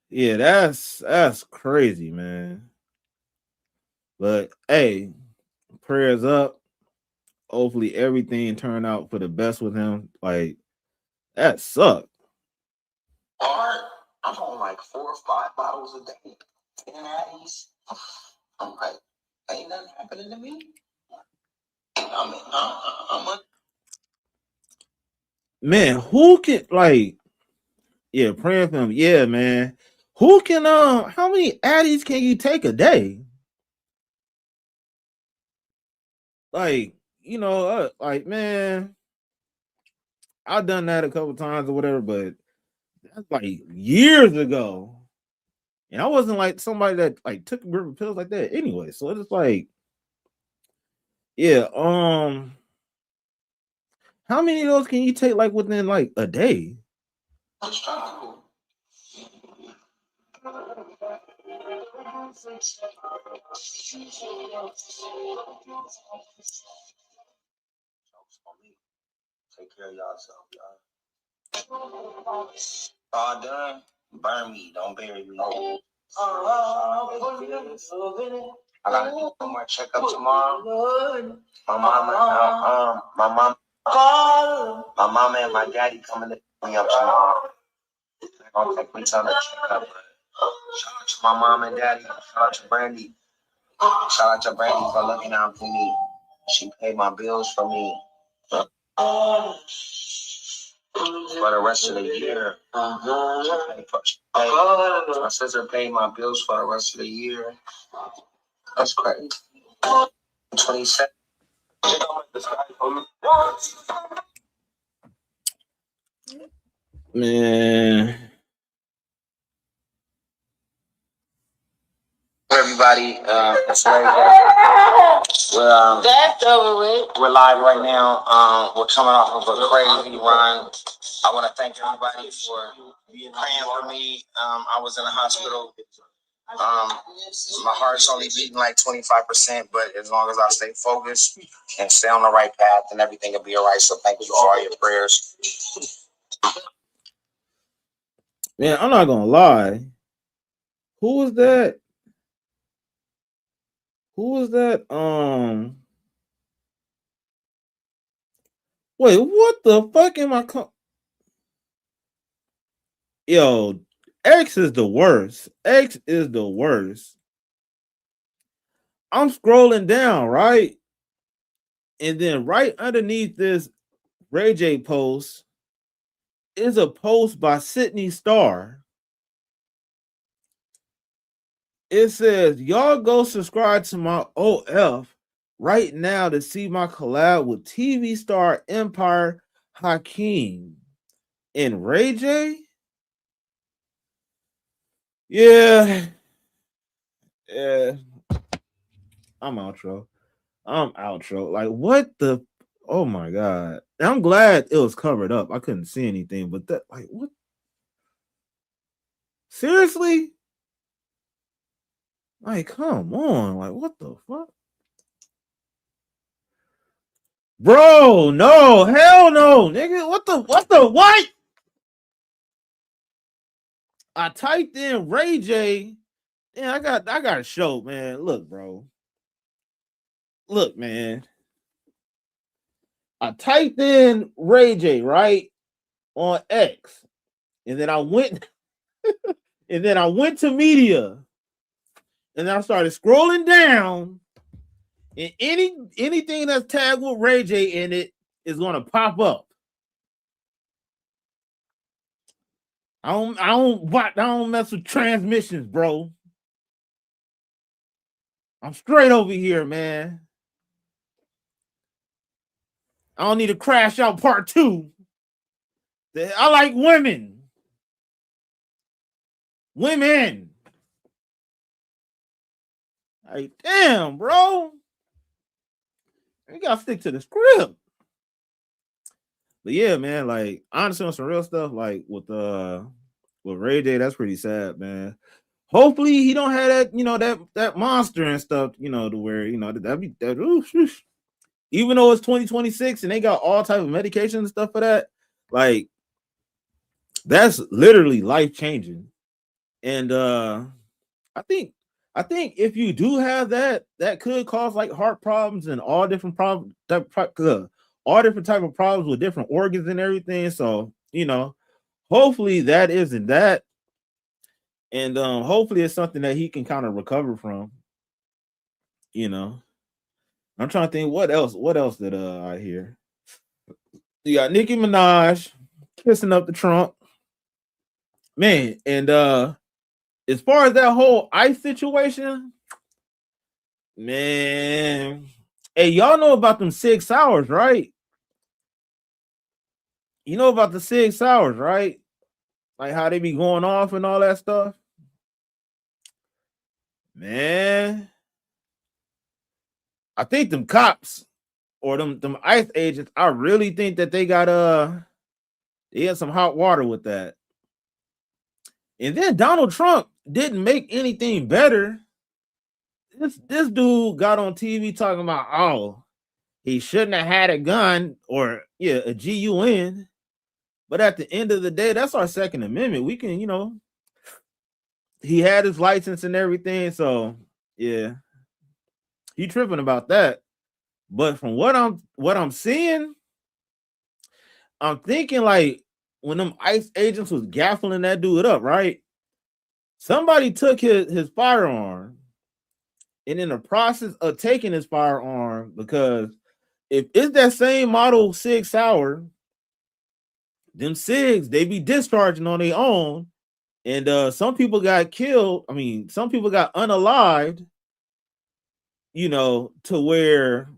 Yeah, that's crazy, man. But hey, prayers up. Hopefully everything turned out for the best with him. Like that sucked. Hard. I'm on like 4 or 5 bottles a day. 10 Addies. I'm like, ain't nothing happening to me. I'm a Man, who can like yeah, praying for him. Yeah, man. Who can how many addies can you take a day? Like, like man, I've done that a couple times or whatever, but that's like years ago. And I wasn't like somebody that like took river pills like that anyway. So it's like, yeah, how many of those can you take like within like a day? unstoppable. Take care of yourself, y'all. All done. Burn me, don't bury me. I gotta do one more checkup tomorrow. My mama and my daddy coming to pick me up tomorrow. They're gonna take me to the checkup. Shout out to my mom and daddy. Shout out to Brandy. Shout out to Brandy for looking out for me. She paid my bills for me for the rest of the year. My sister paid my bills for the rest of the year. That's crazy. 27. Man. Everybody, it's Ray. We're live right now. We're coming off of a crazy run. I want to thank everybody for praying for me. I was in the hospital. My heart's only beating like 25%, but as long as I stay focused and stay on the right path, then everything will be all right. So thank you for all your prayers. Man, I'm not gonna lie. Who was that? Who was that? Wait, what the fuck am I? Yo, X is the worst. X is the worst. I'm scrolling down, right? And then right underneath this Ray J post is a post by Sydney Starr. It says, y'all go subscribe to my OF right now to see my collab with TV star Empire Hakeem and Ray J. Yeah. I'm outro. Like, what the? Oh my god! And I'm glad it was covered up. I couldn't see anything, but that, like, what? Seriously? Like, come on! Like, what the fuck? Bro, no, hell no, nigga. What the what? I typed in Ray J. Yeah, I got a show, man. Look, bro. Look, man. I typed in Ray J, right? On X. And then I went to media. And then I started scrolling down. And anything that's tagged with Ray J in it is gonna pop up. I don't mess with transmissions, bro. I'm straight over here, man. I don't need to crash out part 2. I like women. Women. Like, damn, bro. You gotta stick to the script. But yeah, man, like honestly on some real stuff, like with Ray J, that's pretty sad, man. Hopefully he don't have that, that monster and stuff, to where, that'd be that. Even though it's 2026 and they got all type of medication and stuff for that, like that's literally life changing. And I think I think if you do have that, that could cause like heart problems and all different problems, all different type of problems with different organs and everything. So hopefully that isn't that, and hopefully it's something that he can kind of recover from. I'm trying to think what else. What else did I hear? You got Nicki Minaj kissing up the Trump man, and as far as that whole ICE situation, man. Hey, y'all know about them 6 hours, right? You know about the 6 hours, right? Like how they be going off and all that stuff. Man, I think them cops or them ICE agents, I really think that they got they had some hot water with that. And then Donald Trump didn't make anything better. This dude got on TV talking about, oh, he shouldn't have had a gun or a gun. But at the end of the day, that's our Second Amendment. We can, he had his license and everything. So yeah, he tripping about that. But from what I'm seeing, I'm thinking like when them ICE agents was gaffling that dude up, right? Somebody took his firearm, and in the process of taking his firearm, because if it's that same model 6 hour, them SIGs, they be discharging on their own. And some people got killed. I mean, some people got unalived, to where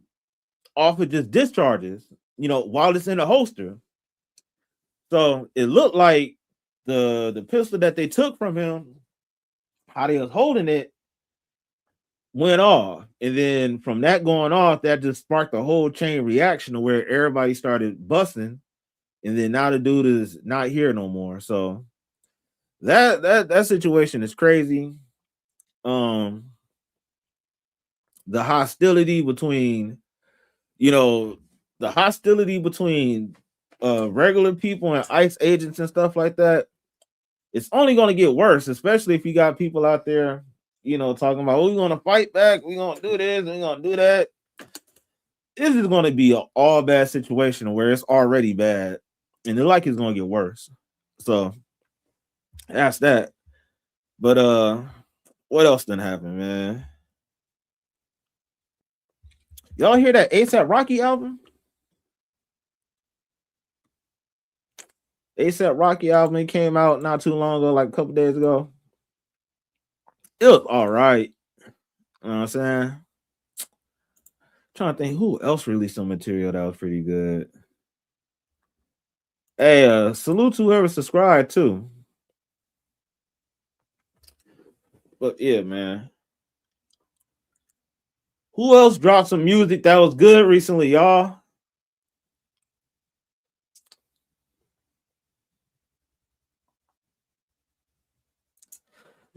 off of just discharges, while it's in a holster. So it looked like the pistol that they took from him, how they was holding it, went off. And then from that going off, that just sparked a whole chain reaction to where everybody started busting. And then now the dude is not here no more. So that situation is crazy. The hostility between regular people and ICE agents and stuff like that, it's only going to get worse, especially if you got people out there, talking about, oh, we're going to fight back, we're going to do this, we're going to do that. This is going to be an all bad situation where it's already bad, and it's like it's going to get worse. So that's that. But what else didn't happen, man? Y'all hear that ASAP Rocky album? ASAP Rocky album came out not too long ago, like a couple days ago. It was all right. You know what I'm saying? Trying to think who else released some material that was pretty good. Hey, salute to whoever subscribed too. But yeah, man. Who else dropped some music that was good recently, y'all?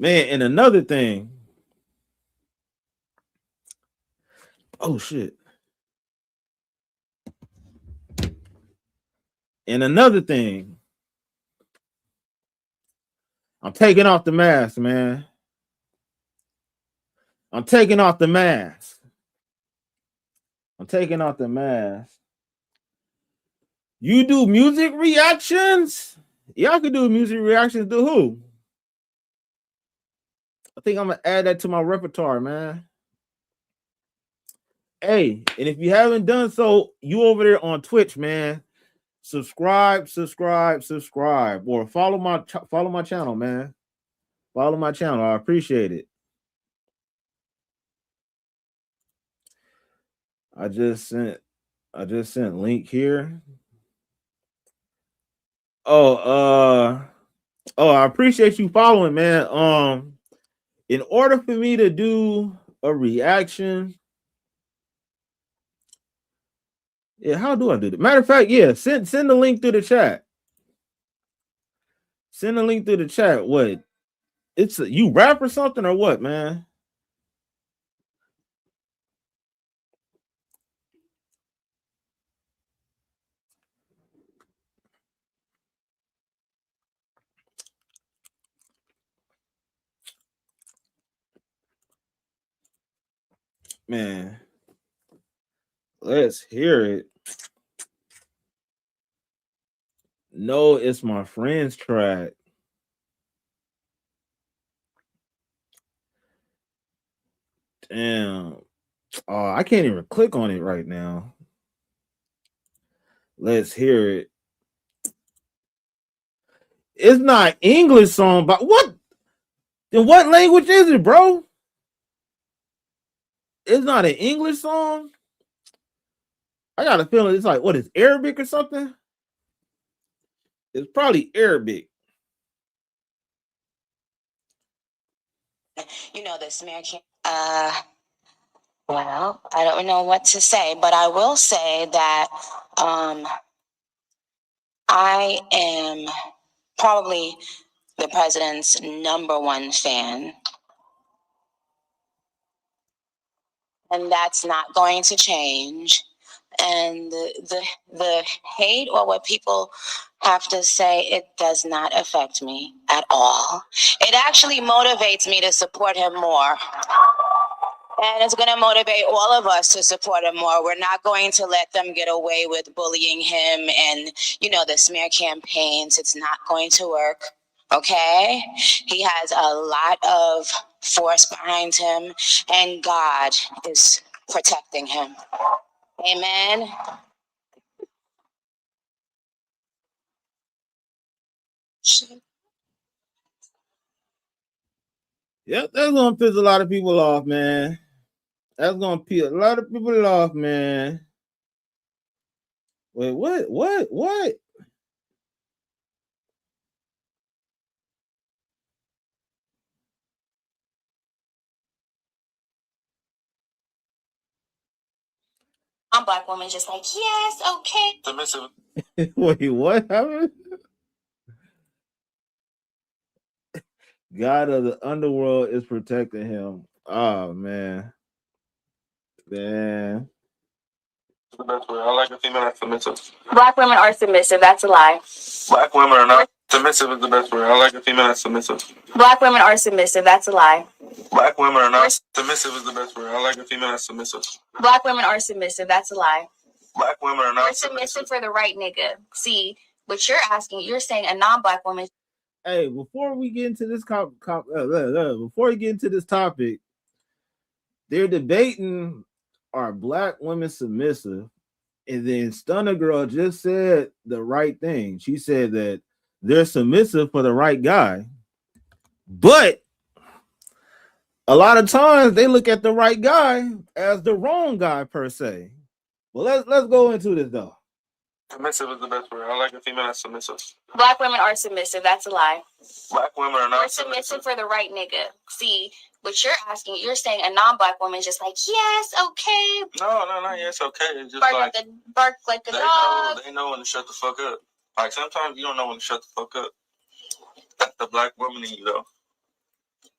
Man, and another thing. Oh shit. And another thing. I'm taking off the mask, man. I'm taking off the mask. You do music reactions? Y'all can do music reactions to who? I think I'm gonna add that to my repertoire, man. Hey, and if you haven't done so, you over there on Twitch, man, subscribe, or follow my channel, man. Follow my channel. I appreciate it. I just sent link here. I appreciate you following, man. In order for me to do a reaction, how do I do that? Matter of fact, send the link through the chat. Send the link through the chat. What? You rap or something or what, man? Man, let's hear it. No, it's my friend's track. Damn. Oh, I can't even click on it right now. Let's hear it. It's not English song, but what? In what language is it, bro? It's not an English song. I got a feeling it's like, what is Arabic or something? It's probably Arabic. You know, the smear can. Well, I don't know what to say, but I will say that I am probably the president's #1 fan. And that's not going to change. And the hate or what people have to say, it does not affect me at all. It actually motivates me to support him more. And it's going to motivate all of us to support him more. We're not going to let them get away with bullying him and, you know, the smear campaigns. It's not going to work. Okay? He has a lot of force behind him, and God is protecting him. Amen. Yep, that's gonna piss a lot of people off, man. That's gonna piss a lot of people off, man. Wait, what? I'm Black woman, just like, yes, okay. Submissive. Wait, what happened? God of the underworld is protecting him. Oh man. Man. The best way. I like a female that's submissive. Black women are submissive. That's a lie. Black women are not submissive is the best way. I like a female that's submissive. Black women are submissive. That's a lie. Black women are not submissive is the best way. I like a female that's submissive. Black women are submissive. That's a lie. Black women are not We're submissive for the right nigga. See, what you're asking, you're saying a non-black woman. Hey, before we get into this before we get into this topic, they're debating, are black women submissive? And then Stunner Girl just said the right thing. She said that they're submissive for the right guy. But a lot of times they look at the right guy as the wrong guy per se. Well, let's go into this though. submissive is the best way. I like a female that's submissive. Black women are submissive. That's a lie. Black women are not We're submissive for the right nigga. See, what you're asking, you're saying a non-black woman is just like, yes, okay. No, yes, okay. It's just bark like a dog. They know when to shut the fuck up. Like sometimes you don't know when to shut the fuck up. That's the black woman in you though.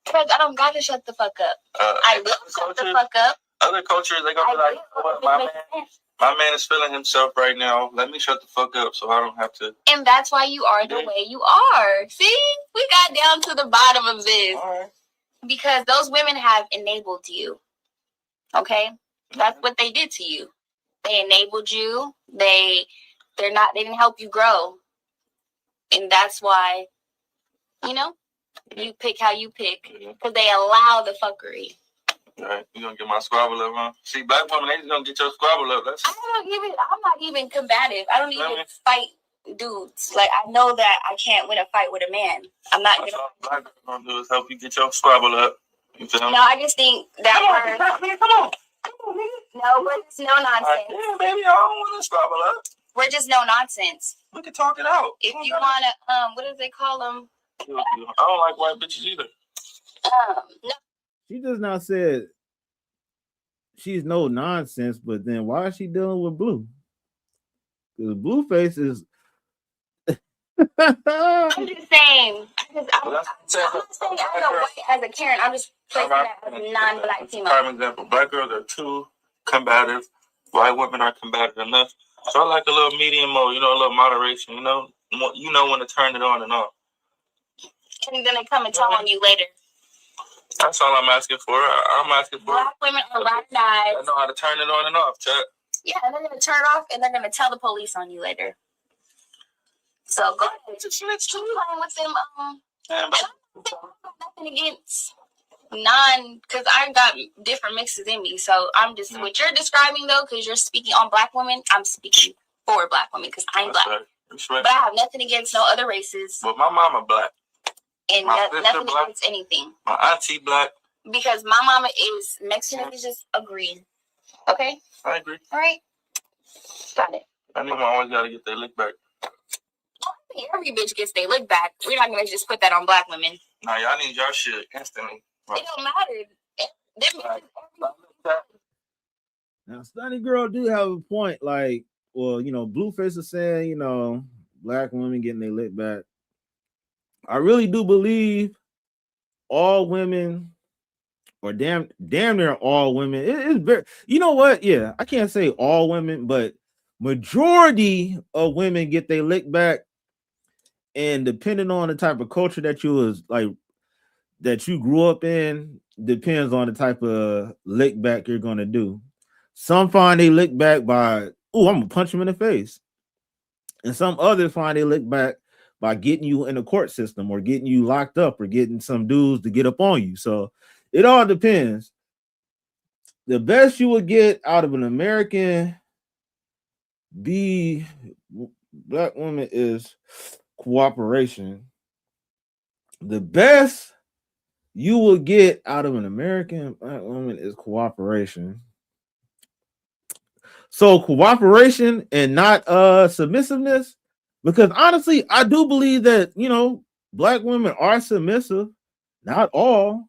Because I don't got to shut the fuck up. I will shut the fuck up. Other cultures, they gonna be like, what, my man is feeling himself right now. Let me shut the fuck up so I don't have to. And that's why you are the way you are. See? We got down to the bottom of this. All right. Because those women have enabled you. Okay? That's what they did to you. They enabled you. They didn't help you grow. And that's why, you pick how you pick. Because they allow the fuckery. All right, you gonna get my squabble up, huh? See, black women, they just gonna get your squabble up. I'm not even combative. I don't even fight dudes. Like, I know that I can't win a fight with a man. I'm not gonna. All black girls gonna do is help you get your squabble up. You feel me? No, I just think that come on, no, we're just no nonsense. Right, yeah, baby, I don't want to squabble up. We're just no nonsense. We can talk it out. If you wanna, what do they call them? I don't like white bitches either. No. She just now said she's no nonsense, but then why is she dealing with Blue? Because Blueface is. I'm just saying. I'm not saying I know white as a Karen. I'm just placing that as a non-black female. Prime example: black girls are too combative. White women are combative enough. So I like a little medium mode. A little moderation. You know when to turn it on and off. And then they come and tell on you later. That's all I'm asking for. I'm asking for Black women are ride or die. I know how to turn it on and off, chat. Yeah, and they're gonna turn off and they're gonna tell the police on you later. So go ahead. Keep playing with them. And I don't got nothing against because I got different mixes in me. So I'm just what you're describing though, because you're speaking on black women. I'm speaking for black women because I'm black. Right. But I have nothing against no other races. But my mama black. And nothing black, against anything. My auntie black. Because my mama is Mexican. Is just agreeing. Okay. I agree. All right. Got it. I think I always gotta get their lick back. I think every bitch gets their lick back. We're not gonna just put that on black women. Nah, y'all need y'all shit instantly. It don't matter. Now, Stunny Girl do have a point. Like, well, you know, Blueface is saying, you know, black women getting their lick back. I really do believe all women, or damn near all women. It's very, you know what? Yeah, I can't say all women, but majority of women get their lick back. And depending on the type of culture that you grew up in, depends on the type of lick back you're gonna do. Some find they lick back by, oh, I'm gonna punch him in the face. And some others find they lick back by getting you in the court system or getting you locked up or getting some dudes to get up on you. So it all depends. The best you would get out of an American black woman is cooperation. The best you will get out of an American black woman is cooperation. So cooperation and not submissiveness, because honestly, I do believe that, you know, black women are submissive, not all.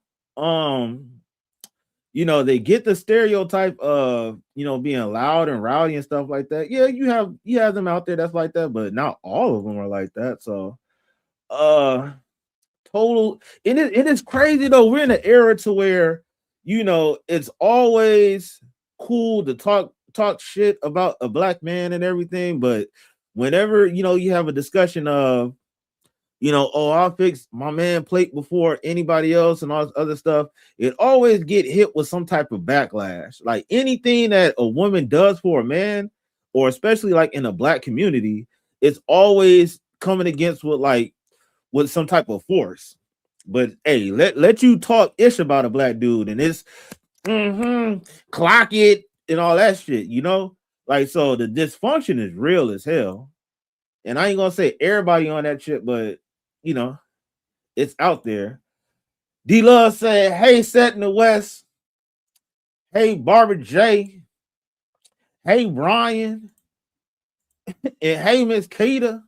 You know, they get the stereotype of, you know, being loud and rowdy and stuff like that. Yeah, you have them out there that's like that, but not all of them are like that. So total, it is crazy though. We're in an era to where, you know, it's always cool to talk shit about a black man and everything, but whenever, you know, you have a discussion of, you know, oh, I'll fix my man plate before anybody else and all this other stuff, it always get hit with some type of backlash. Like anything that a woman does for a man, or especially like in a black community, it's always coming against with some type of force. But hey, let you talk ish about a black dude and it's clock it and all that shit, you know? Like, so the dysfunction is real as hell. And I ain't gonna say everybody on that shit, but you know, it's out there. D Love said, hey, Set in the West. Hey, Barbara J. Hey, Brian. And hey, Miss Keita.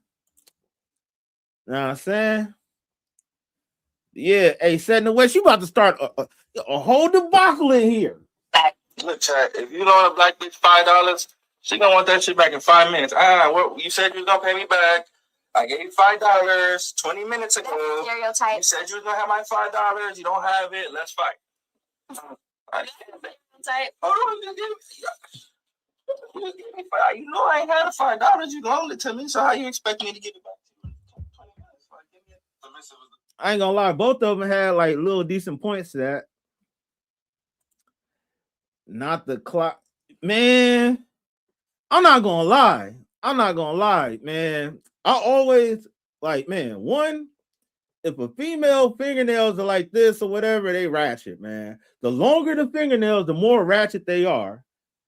Know what I'm saying? Yeah, hey, Set in the West, you about to start a whole debacle in here. Look, chat, if you loan a black bitch $5, she gonna want that shit back in 5 minutes. What you said you was gonna pay me back. I gave you $5 20 minutes ago. Stereotype. You said you was gonna have my $5. You don't have it. Let's fight. Stereotype. Hold on, you know I ain't had the $5. You loaned it to me. So how you expect me to give it back to you? 20 minutes. I ain't gonna lie, both of them had like little decent points to that. Not the clock, man. I'm not gonna lie, man. I always like, man, one, if a female fingernails are like this or whatever, they ratchet, man. The longer the fingernails, the more ratchet they are.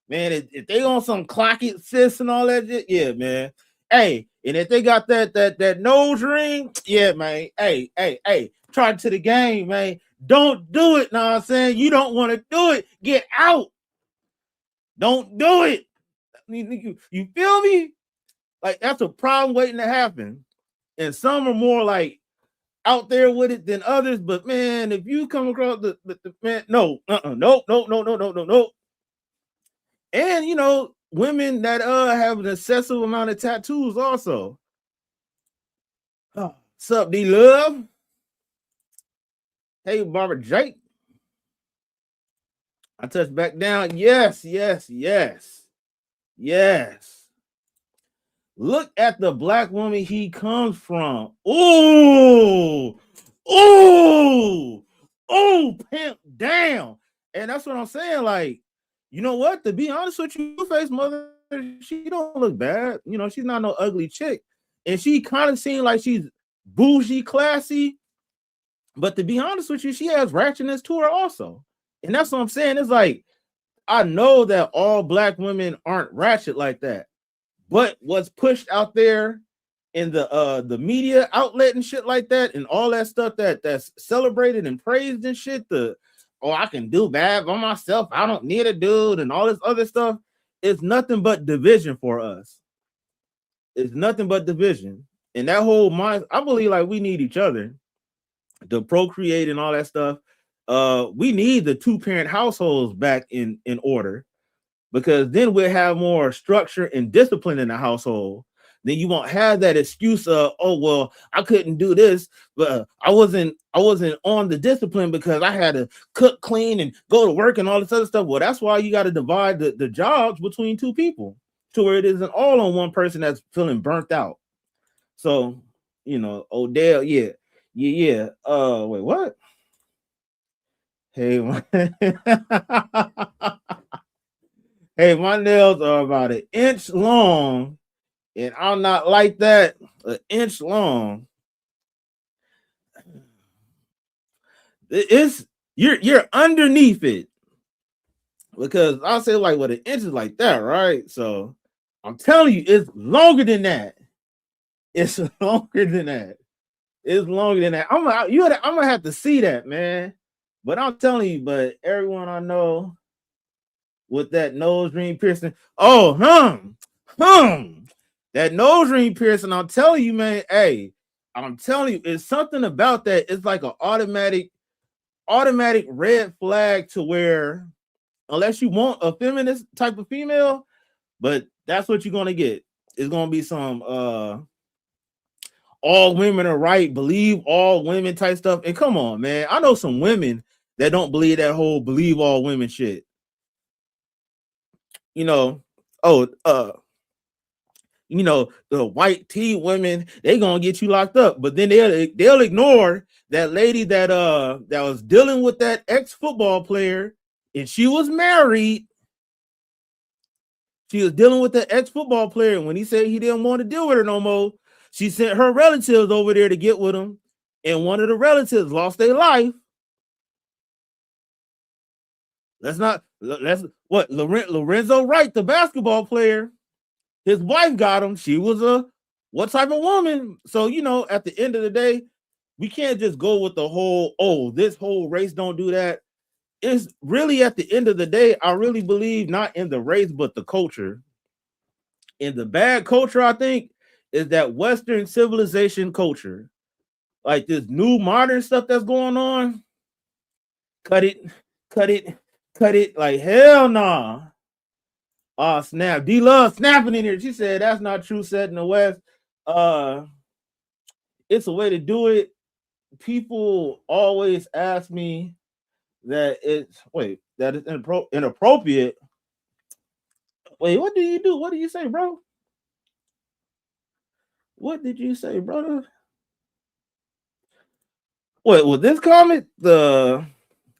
Man, if they on some clock it sis and all that shit, yeah, man. Hey, and if they got that nose ring, yeah, man. Hey, try to the game, man. Don't do it, know what I'm saying? You don't want to do it. Get out. Don't do it. You feel me? Like, that's a problem waiting to happen. And some are more like out there with it than others. But man, if you come across the man, no. And you know, women that have an excessive amount of tattoos also. What's up, D Love? Hey, Barbara Jake. I touched back down. Yes. Look at the black woman he comes from. Ooh. Oh, pimp down. And that's what I'm saying. Like, you know what? To be honest with you, Face Mother, she don't look bad. You know, she's not no ugly chick. And she kind of seems like she's bougie, classy. But to be honest with you, she has ratchetness to her also. And that's what I'm saying. It's like, I know that all black women aren't ratchet like that. But what's pushed out there in the media outlet and shit like that, and all that stuff that's celebrated and praised and shit, I can do bad by myself, I don't need a dude, and all this other stuff, it's nothing but division for us. It's nothing but division. And that whole mind, I believe like we need each other to procreate and all that stuff. We need the 2-parent households back in order, because then we'll have more structure and discipline in the household. Then you won't have that excuse of, oh well, I couldn't do this, but I wasn't on the discipline because I had to cook, clean, and go to work and all this other stuff. Well, that's why you got to divide the jobs between 2 people to where it isn't all on one person that's feeling burnt out. So, you know, Odell, yeah. Wait, what? Hey, hey, my nails are about 1 inch long, and I'm not like that. 1 inch long. It's you're underneath it, because I'll say like what 1 inch is like that, right? So I'm telling you, it's longer than that. It's longer than that. It's longer than that. I'm gonna have to see that, man. But I'm telling you, but everyone I know with that nose ring piercing, that nose ring piercing, I'm telling you, man. Hey, I'm telling you, it's something about that. It's like an automatic red flag to where, unless you want a feminist type of female, but that's what you're gonna get. It's gonna be some all women are right, believe all women type stuff. And come on, man, I know some women that don't believe that whole believe all women shit. You know, you know, the white tea women, they gonna get you locked up, but then they'll ignore that lady that was dealing with that ex-football player, and she was married. She was dealing with the ex-football player, and when he said he didn't want to deal with her no more, she sent her relatives over there to get with him, and one of the relatives lost their life. Lorenzo Wright, the basketball player, his wife got him. She was what type of woman? So, you know, at the end of the day, we can't just go with the whole, this whole race don't do that. It's really, at the end of the day, I really believe not in the race, but the culture. In the bad culture, I think, is that Western civilization culture. Like this new modern stuff that's going on. Cut it. Like, hell nah. Oh, snap. D-Love snapping in here. She said that's not true set in the West. It's a way to do it. People always ask me that it's inappropriate. Wait, what do you do? What do you say, bro? What did you say, brother? Wait, with this comment, the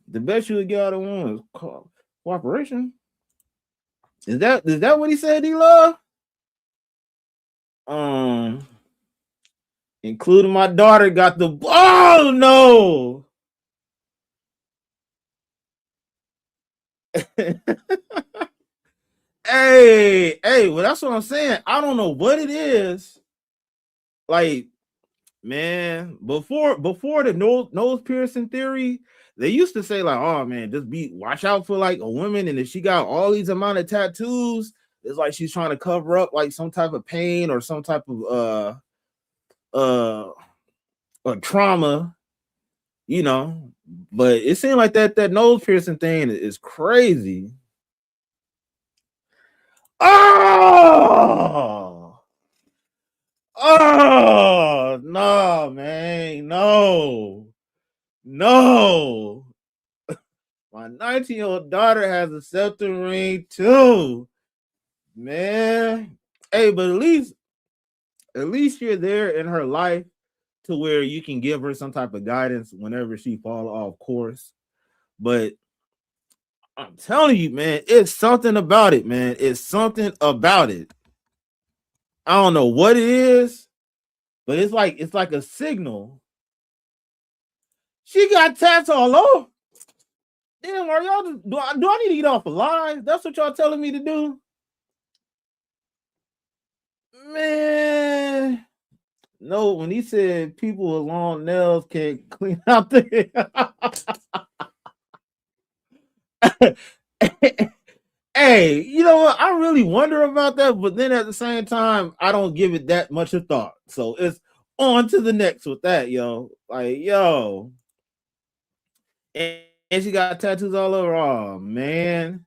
best you would get out of one is cooperation. Is that what he said, D-Love? Including my daughter got the no. Hey, well, that's what I'm saying. I don't know what it is. Like, man, before the nose piercing theory, they used to say like, oh man, just watch out for like a woman, and if she got all these amount of tattoos, it's like she's trying to cover up like some type of pain or some type of a trauma, you know. But it seemed like that nose piercing thing is crazy. Oh no, man, no. My 19-year-old daughter has a septum ring too, man. Hey, but at least you're there in her life to where you can give her some type of guidance whenever she fall off course. But I'm telling you, man, it's something about it, man. It's something about it. I don't know what it is, but it's like a signal. She got tats all over. Damn, are y'all do I need to get off a line? That's what y'all telling me to do? Man. No, when he said people with long nails can't clean out there. Hey, you know what? I really wonder about that, but then at the same time, I don't give it that much of thought. So it's on to the next with that, yo. Like, yo. And she got tattoos all over. Oh, man.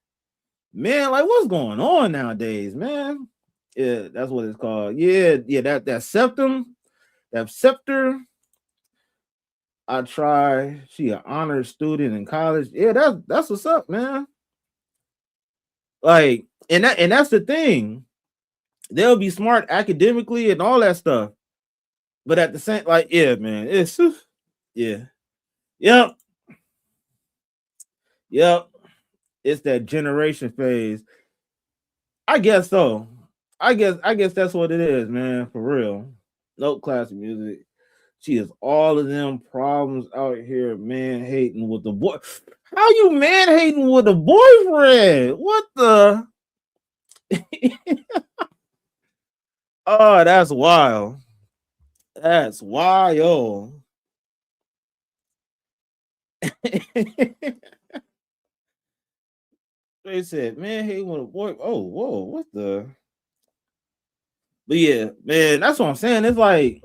Man, like, what's going on nowadays, man? Yeah, that's what it's called. Yeah, that septum, that scepter. I try. She an honor student in college. Yeah, that's what's up, man. Like, and that's the thing. They'll be smart academically and all that stuff, but at the same, like, yeah, man, it's yeah, yep. It's that generation phase. I guess so. I guess that's what it is, man. For real. No classic music. She has all of them problems out here, man hating with the boy. How you man hating with a boyfriend? What the? Oh, that's wild. That's wild. They said, man hating with a boy. Oh, whoa, what the? But yeah, man, that's what I'm saying. It's like,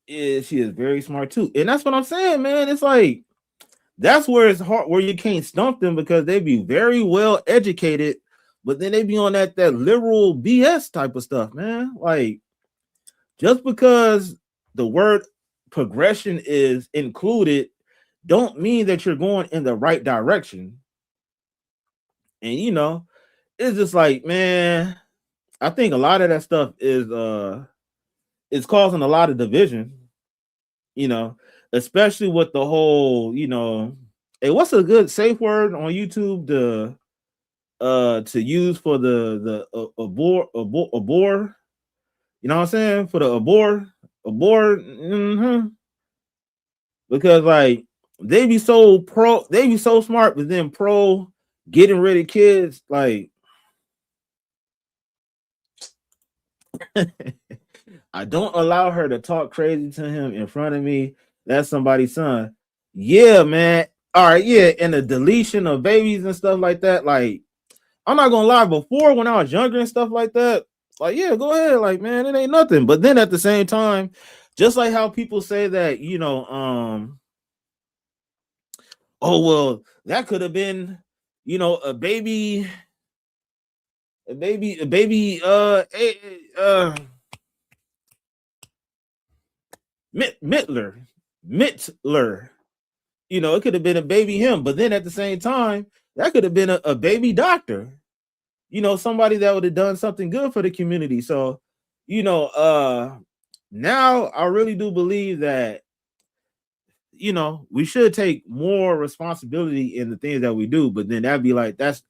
yeah, she is very smart too. And that's what I'm saying, man. It's like, that's where it's hard, where you can't stump them because they be very well educated, but then they be on that liberal BS type of stuff, man. Like, just because the word progression is included, don't mean that you're going in the right direction. And you know, it's just like, man, I think a lot of that stuff is causing a lot of division, you know, especially with the whole, you know, hey, what's a good safe word on YouTube to use for the abor, you know what I'm saying? For the abor, because like they be so smart, but then pro getting rid of kids, like I don't allow her to talk crazy to him in front of me. That's somebody's son. Yeah, man. All right, yeah, and the deletion of babies and stuff like that. Like, I'm not gonna lie, before when I was younger and stuff like that, like, yeah, go ahead, like, man, it ain't nothing. But then at the same time, just like how people say that, you know, oh well, that could have been, you know, a baby, Mittler. You know, it could have been a baby him, but then at the same time, that could have been a baby doctor. You know, somebody that would have done something good for the community. So, you know, now I really do believe that, you know, we should take more responsibility in the things that we do, but then that'd be like that's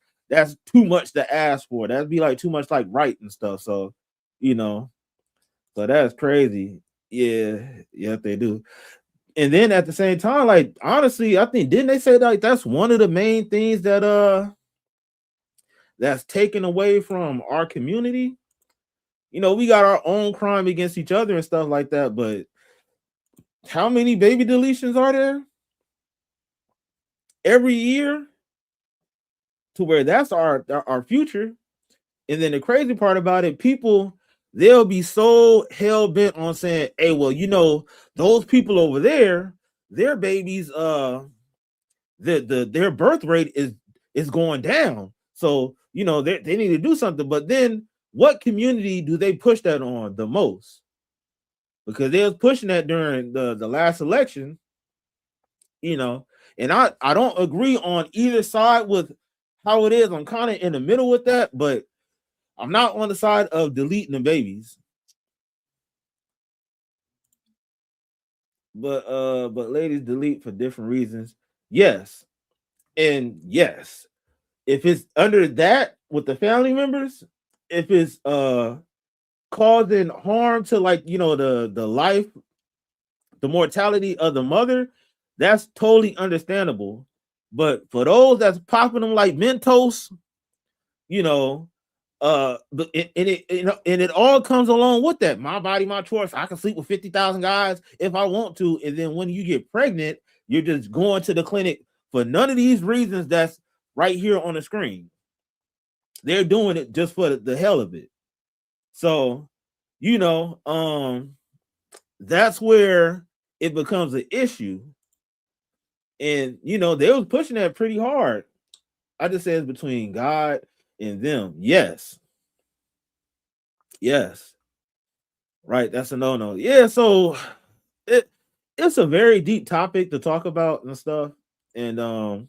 too much to ask for. That'd be like too much like right and stuff. So, you know, so that's crazy. Yeah, they do. And then at the same time, like honestly, I think didn't they say like that's one of the main things that that's taken away from our community? You know, we got our own crime against each other and stuff like that, but how many baby deletions are there every year? To where that's our future. And then the crazy part about it, people, they'll be so hell bent on saying, hey, well, you know, those people over there, their babies, their birth rate is going down. So, you know, they need to do something. But then what community do they push that on the most? Because they was pushing that during the last election, you know, and I don't agree on either side with how it is. I'm kind of in the middle with that, but I'm not on the side of deleting the babies. but ladies delete for different reasons. Yes. And yes, if it's under that with the family members, if it's causing harm to, like, the life, the mortality of the mother, that's totally understandable. But for those that's popping them like Mentos, you know, but it all comes along with that. My body, my choice. I can sleep with 50,000 guys if I want to, and then when you get pregnant, you're just going to the clinic for none of these reasons that's right here on the screen. They're doing it just for the hell of it. So, that's where it becomes an issue. And they was pushing that pretty hard. I just say it's between God and them. Yes. Right. That's a no-no. Yeah. So it's a very deep topic to talk about and stuff. And the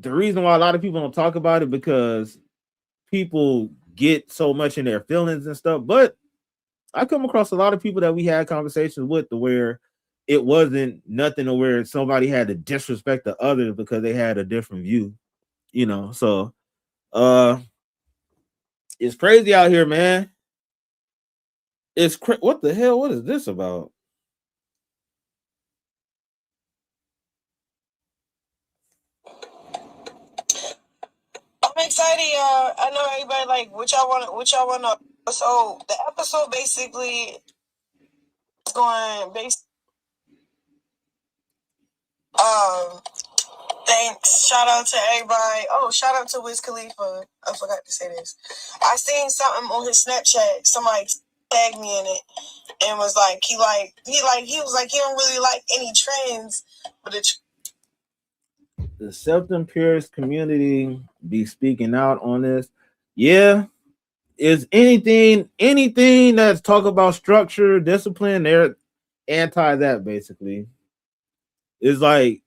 reason why a lot of people don't talk about it because people get so much in their feelings and stuff. But I come across a lot of people that we had conversations with to where it wasn't nothing to where somebody had to disrespect the others because they had a different view, So it's crazy out here, man. What the hell? What is this about? I'm excited, y'all. I know everybody like what y'all want. So the episode basically is going based. Thanks. Shout out to everybody. Oh, shout out to Wiz Khalifa. I forgot to say this. I seen something on his Snapchat. Somebody tagged me in it and was like, he was like, he don't really like any trends, but the self-imperious community be speaking out on this. Yeah, is anything that's talk about structure, discipline, they're anti that basically. It's like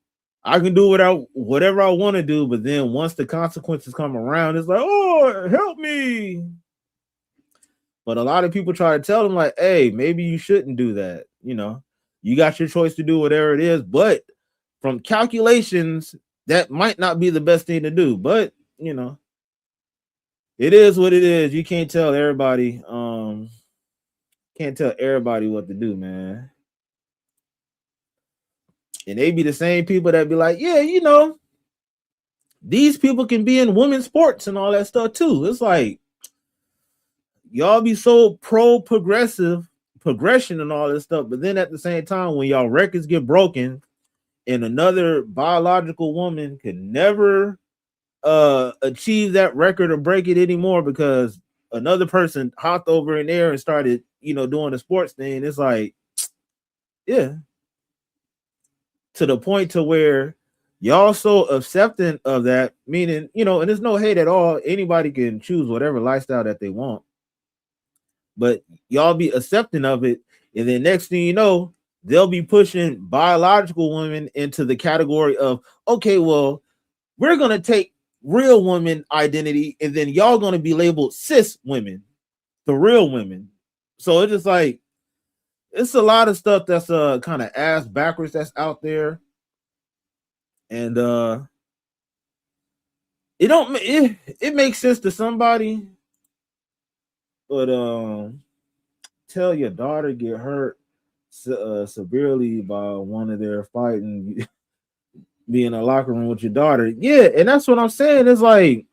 I can do whatever I want to do, but then once the consequences come around, it's like, oh, help me. But a lot of people try to tell them like, hey, maybe you shouldn't do that. You got your choice to do whatever it is, but from calculations, that might not be the best thing to do. But it is what it is. You can't tell everybody. Can't tell everybody what to do, man. And they be the same people that be like, yeah, these people can be in women's sports and all that stuff too. It's like y'all be so progression and all this stuff, but then at the same time, when y'all records get broken and another biological woman can never achieve that record or break it anymore because another person hopped over in there and started, doing the sports thing, it's like, yeah, to the point to where y'all so accepting of that, meaning, and there's no hate at all. Anybody can choose whatever lifestyle that they want, but y'all be accepting of it. And then next thing you know, they'll be pushing biological women into the category of, okay, well, we're going to take real woman identity and then y'all going to be labeled cis women, the real women. So it's just like, it's a lot of stuff that's kind of ass backwards that's out there. And it makes sense to somebody, but tell your daughter get hurt severely by one of their fighting, be in a locker room with your daughter. Yeah, and that's what I'm saying. It's like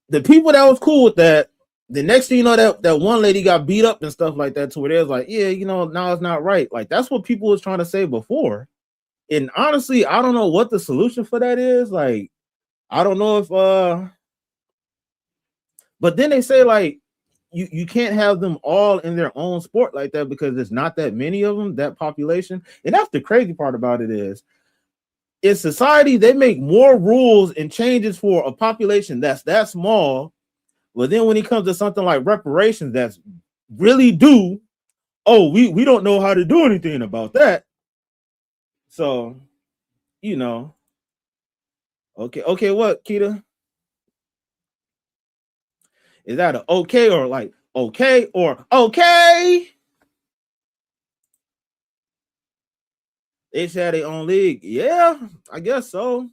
the people that was cool with that, the next thing you know, that one lady got beat up and stuff like that, to where there's like, yeah, now it's not right. Like that's what people was trying to say before. And honestly, I don't know what the solution for that is. Like, I don't know if but then they say like you can't have them all in their own sport like that because there's not that many of them, that population. And that's the crazy part about it is in society, they make more rules and changes for a population that's that small. But then when it comes to something like reparations, that's really due, oh, we don't know how to do anything about that. So, okay, what, Keita? Is that a okay or like, okay or okay. They should have their own league. Yeah, I guess so.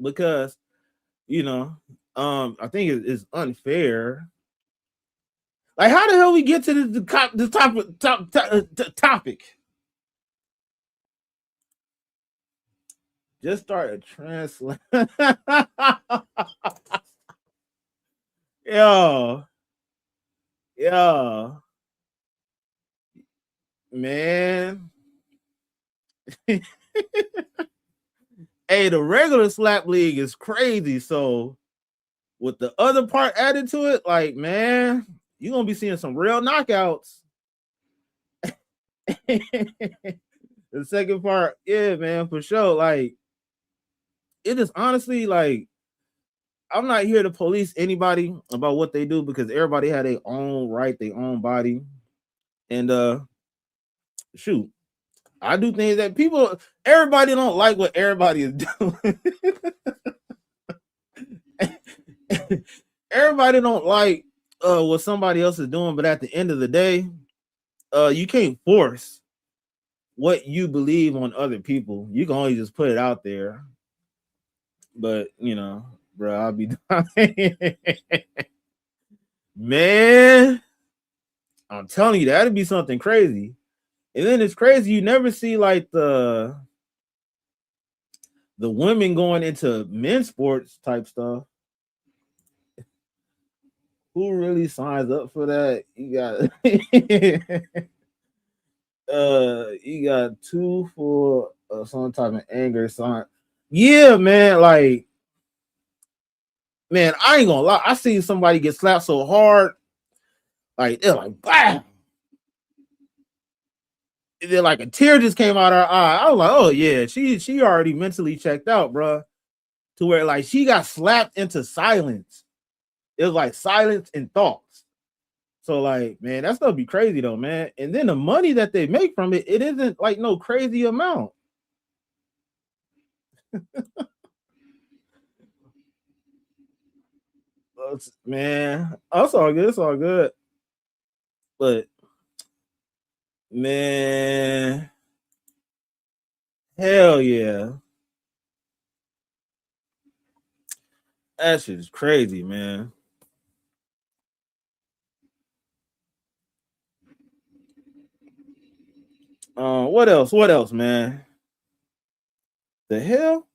Because, you know, I think it's unfair. Like, how the hell we get to the topic? Just start a translate. Yo, man. Hey, the regular slap league is crazy. So with the other part added to it, like, man, you're gonna be seeing some real knockouts. The second part, yeah, man, for sure. Like, it is honestly like, I'm not here to police anybody about what they do because everybody had their own right, their own body. And shoot, I do things that everybody don't like what everybody is doing. Everybody don't like what somebody else is doing, but at the end of the day, you can't force what you believe on other people. You can only just put it out there. But you know, bro, I'll be man. I'm telling you, that'd be something crazy. And then it's crazy, you never see like the women going into men's sports type stuff. Who really signs up for that? You got you got 2 for some type of anger sign. Yeah, man, like, man, I ain't gonna lie. I seen somebody get slapped so hard, like they're like, bam. And then like a tear just came out of her eye. I was like, oh yeah, she already mentally checked out, bro. To where like she got slapped into silence. It was like silence and thoughts. So like, man, that stuff be crazy though, man. And then the money that they make from it, it isn't like no crazy amount. Man, that's all good. It's all good. But man, hell yeah. That shit is crazy, man. What else? What else, man? The hell?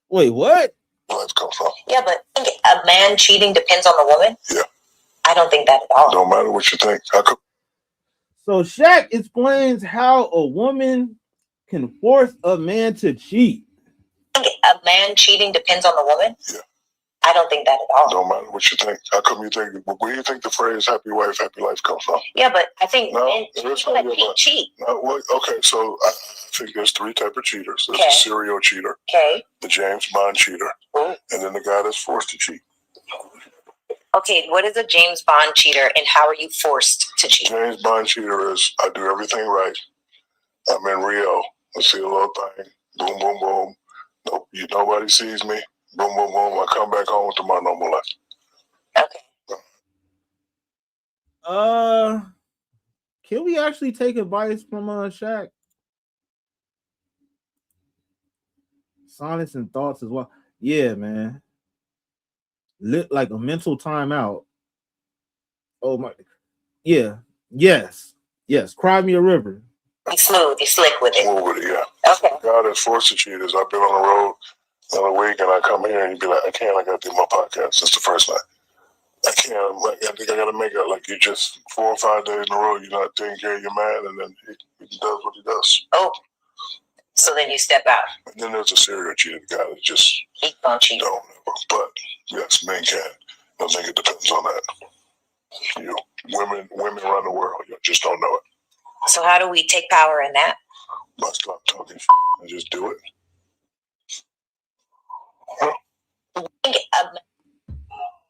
Wait, what? Let's go from. Yeah, but a man cheating depends on the woman? Yeah. I don't think that at all. Don't matter what you think. So Shaq explains how a woman can force a man to cheat. A man cheating depends on the woman? Yeah. I don't think that at all. Don't matter what you think. How come you think? Where do you think the phrase "happy wife, happy life" comes from? Yeah, but I think men cheat. No, well, okay, so I think there's 3 types of cheaters. There's a serial cheater, the James Bond cheater, and then the guy that's forced to cheat. Okay, what is a James Bond cheater, and how are you forced to cheat? James Bond cheater is I do everything right. I'm in Rio. I see a little thing. Boom, boom, boom. Nope, nobody sees me. Boom, boom, boom. I come back home to my normal life. Okay. Can we actually take advice from Shaq? Silence and thoughts as well. Yeah, man. Like a mental timeout. Oh my. Yeah. Yes. Cry me a river. You smooth. You slick with it. Smooth with it, yeah. Okay. The guy that's forced to cheat is I've been on the road in a week and I come here and you be like, I can't. I got to do my podcast. It's the first night. I can't. Like, I think I got to make it like you just 4 or 5 days in a row. You're not taking care of your man, and then he does what he does. Oh. So then you step out. And then there's a serial cheater, the guy that just don't cheat. Don't ever. But yes, men can. I think it depends on that. Women run the world. You just don't know it. So how do we take power in that? Let's stop talking and just do it.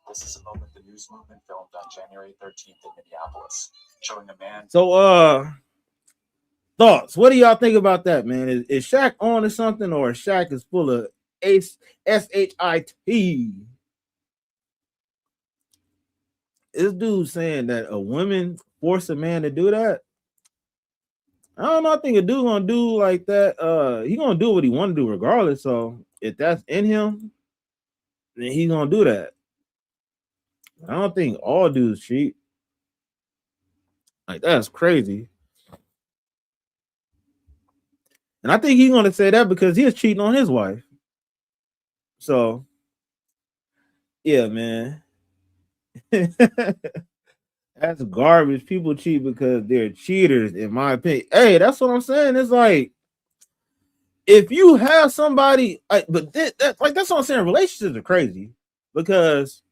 This is a moment the news movement filmed on January 13th in Minneapolis, showing a man. So Thoughts? What do y'all think about that, man? Is Shaq on to something, or Shaq is full of shit? This dude saying that a woman forced a man to do that. I don't know. I think a dude gonna do like that. He gonna do what he want to do regardless. So if that's in him, then he gonna do that. I don't think all dudes cheat. Like that's crazy. And I think he's gonna say that because he was cheating on his wife. So yeah, man. That's garbage. People cheat because they're cheaters, in my opinion. Hey, that's what I'm saying. It's like if you have somebody, that's what I'm saying. Relationships are crazy because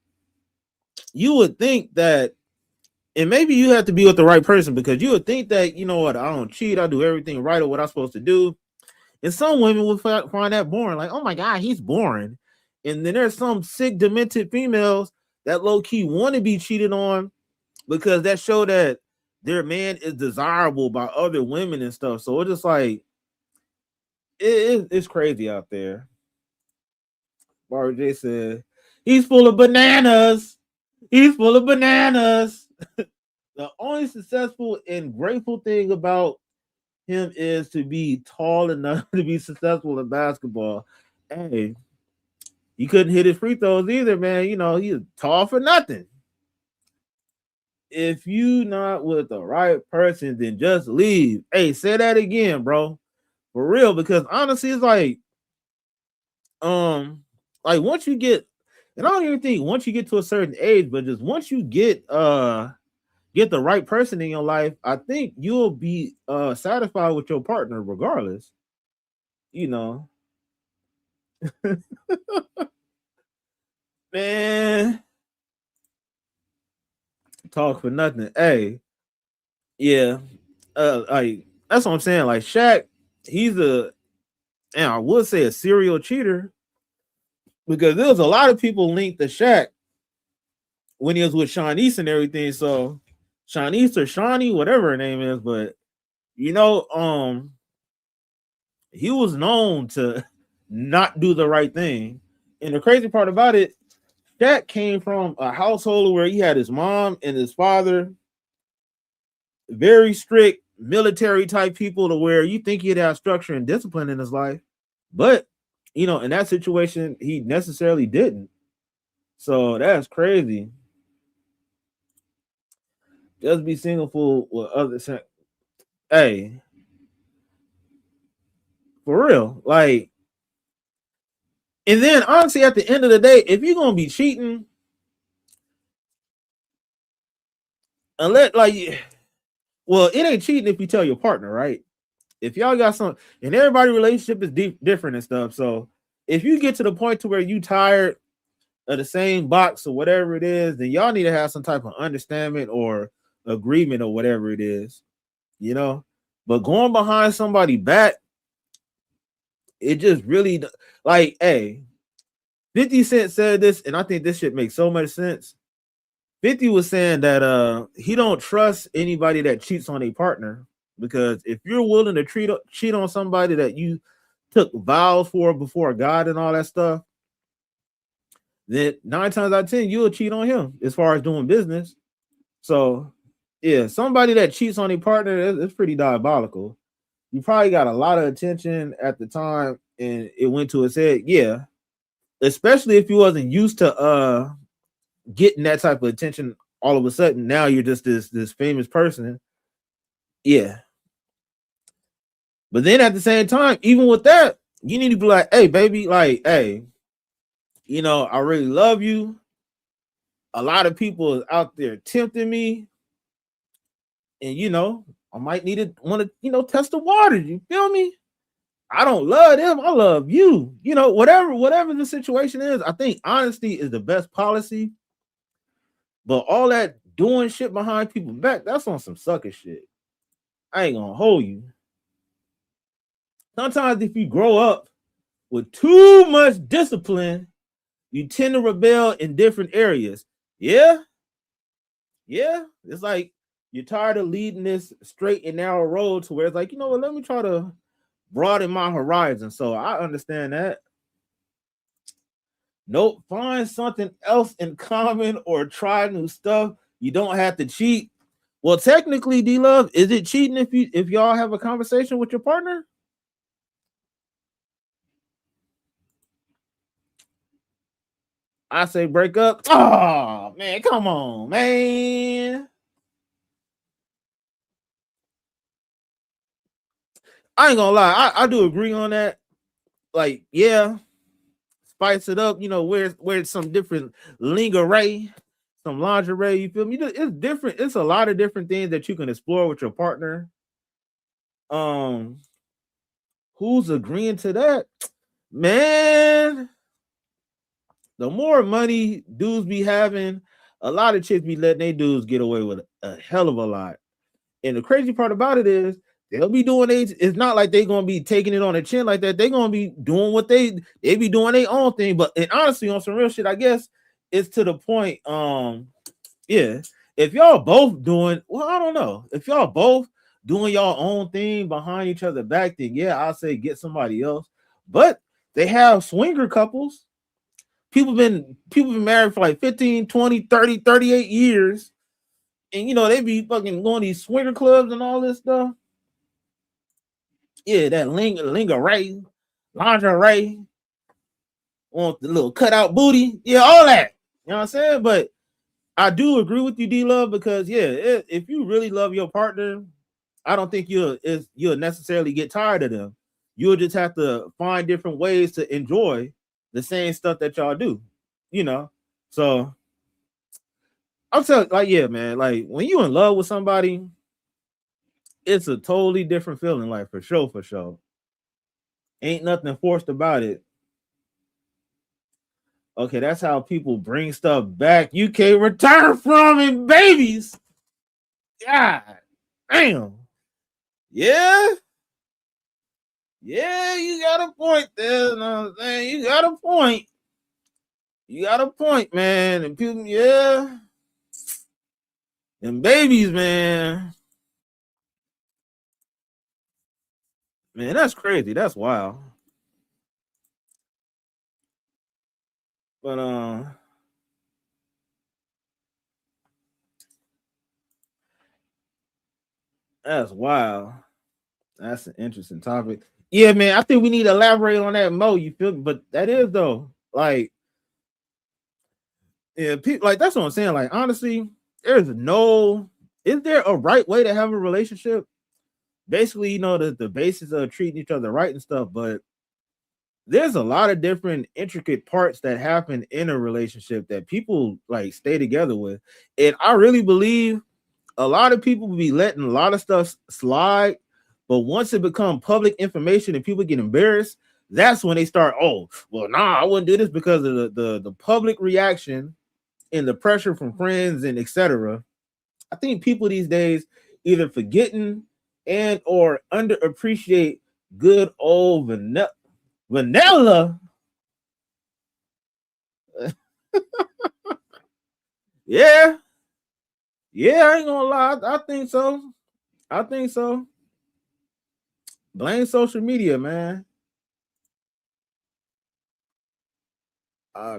you would think that, and maybe you have to be with the right person because you would think that, you know what, I don't cheat, I do everything right or what I'm supposed to do. And some women will find that boring, like, oh my God, he's boring. And then there's some sick, demented females that low key want to be cheated on because that show that their man is desirable by other women and stuff. So it's just like it's crazy out there. Barbara J said he's full of bananas. He's full of bananas. The only successful and grateful thing about him is to be tall enough to be successful in basketball. Hey, he couldn't hit his free throws either, man. You know, he's tall for nothing. If you not with the right person, then just leave. Hey, say that again, bro. For real, because honestly, it's like once you get, and I don't even think once you get to a certain age, but just once you get the right person in your life, I think you'll be satisfied with your partner regardless. You know. Man, talk for nothing. Hey, yeah, like that's what I'm saying. Like Shaq, he's and I would say a serial cheater because there was a lot of people linked to Shaq when he was with Shanice and everything. So Shanice or Shawnee, whatever her name is, but you know, he was known to not do the right thing. And the crazy part about it, Shaq came from a household where he had his mom and his father, very strict military type people, to where you think he'd have structure and discipline in his life. But, you know, in that situation, he necessarily didn't. So that's crazy. Just be single for with others. Hey, for real. Like, and then honestly, at the end of the day, if you're gonna be cheating, unless well, it ain't cheating if you tell your partner, right? If y'all got some, and everybody's relationship is different and stuff. So if you get to the point to where you tired of the same box or whatever it is, then y'all need to have some type of understanding or agreement or whatever it is, you know. But going behind somebody back, it just really like, hey, 50 Cent said this, and I think this shit makes so much sense. 50 was saying that he don't trust anybody that cheats on a partner, because if you're willing to cheat on somebody that you took vows for before God and all that stuff, then 9 times out of 10 you'll cheat on him as far as doing business. So yeah, somebody that cheats on a partner is pretty diabolical. You probably got a lot of attention at the time and it went to his head. Yeah, especially if you wasn't used to getting that type of attention all of a sudden. Now you're just this famous person. Yeah. But then at the same time, even with that, you need to be like, hey, baby, like, hey, you know, I really love you. A lot of people is out there tempting me. And, you know, I might want to, you know, test the waters. You feel me? I don't love them. I love you. You know, whatever the situation is, I think honesty is the best policy. But all that doing shit behind people's back, that's on some sucker shit. I ain't gonna hold you. Sometimes if you grow up with too much discipline, you tend to rebel in different areas. Yeah. It's like You're tired of leading this straight and narrow road to where it's like, you know what, let me try to broaden my horizon. So I understand that. Nope, find something else in common or try new stuff. You don't have to cheat. Well, technically, D Love, is it cheating if y'all have a conversation with your partner? I say break up. Oh man, come on, man. I ain't gonna lie, I do agree on that. Like, yeah, spice it up, you know, wear some different lingerie, some lingerie, you feel me? It's different, it's a lot of different things that you can explore with your partner. Who's agreeing to that? Man, the more money dudes be having, a lot of chicks be letting they dudes get away with a hell of a lot. And the crazy part about it is they'll be doing it's not like they're gonna be taking it on the chin like that. They're gonna be doing what they be doing their own thing. But and honestly, on some real shit, I guess it's to the point. Yeah, if y'all both doing well, I don't know. If y'all both doing y'all own thing behind each other back, then yeah, I'll say get somebody else. But they have swinger couples. People been married for like 15, 20, 30, 38 years. And you know, they be fucking going to these swinger clubs and all this stuff. Yeah, that lingerie, lingerie, want the little cutout booty. Yeah, all that. You know what I'm saying? But I do agree with you, D Love, because yeah, if you really love your partner, I don't think you'll necessarily get tired of them. You'll just have to find different ways to enjoy the same stuff that y'all do, you know. So I'm telling, like, yeah, man, like when you in love with somebody, it's a totally different feeling, like for sure. Ain't nothing forced about it. Okay, that's how people bring stuff back. You can't return from it, babies. God damn. Yeah. Yeah, you got a point there. You know what I'm saying? You got a point. You got a point, man. And people, yeah. And babies, man. Man, that's crazy. That's wild. But that's wild. That's an interesting topic. Yeah, man. I think we need to elaborate on that more. You feel me? But that is though, like, yeah, people like that's what I'm saying. Like, honestly, is there a right way to have a relationship? Basically, you know, the basis of treating each other right and stuff, but there's a lot of different intricate parts that happen in a relationship that people like stay together with. And I really believe a lot of people be letting a lot of stuff slide, but once it becomes public information and people get embarrassed, that's when they start, oh, well, nah, I wouldn't do this because of the public reaction and the pressure from friends and etc. I think people these days either forgetting and or underappreciate good old vanilla. Yeah, I ain't gonna lie. I think so. Blame social media, man.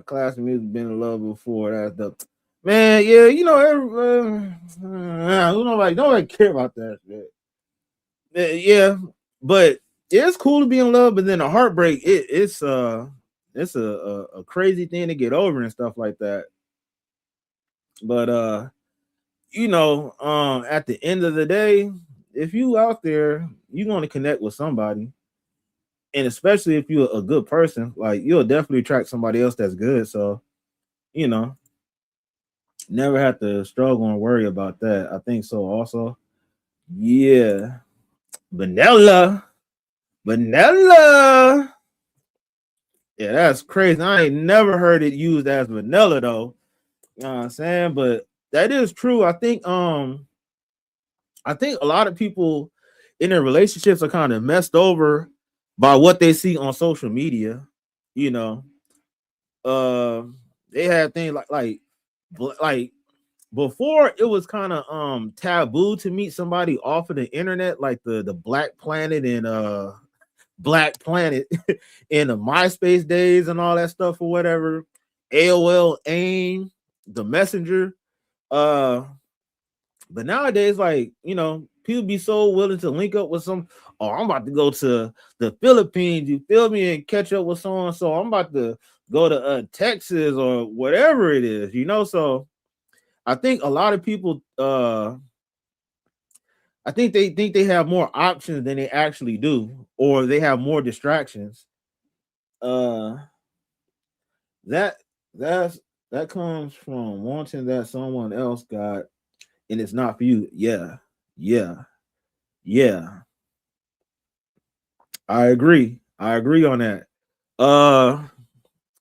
Classic music been in love before. That's the man. Yeah, you know, nobody care about that shit. Yeah, but it's cool to be in love, but then a heartbreak, it's a crazy thing to get over and stuff like that. But you know, at the end of the day, if you out there, you want to connect with somebody, and especially if you're a good person, like you'll definitely attract somebody else that's good. So, you know, never have to struggle and worry about that. I think so. Also, yeah, vanilla. Yeah, that's crazy. I ain't never heard it used as vanilla though. You know what I'm saying? But that is true. I think a lot of people in their relationships are kind of messed over by what they see on social media. You know, uh, they have things like before it was kind of taboo to meet somebody off of the internet, like the Black Planet and Black Planet in the MySpace days and all that stuff or whatever. AOL, AIM, the Messenger. But nowadays, like, you know, people be so willing to link up with some. Oh, I'm about to go to the Philippines, you feel me, and catch up with so and so. I'm about to go to Texas or whatever it is, you know. So I think a lot of people I think they have more options than they actually do, or they have more distractions. Uh that that's that comes from wanting that someone else got and it's not for you. Yeah, yeah, yeah. I agree. I agree on that.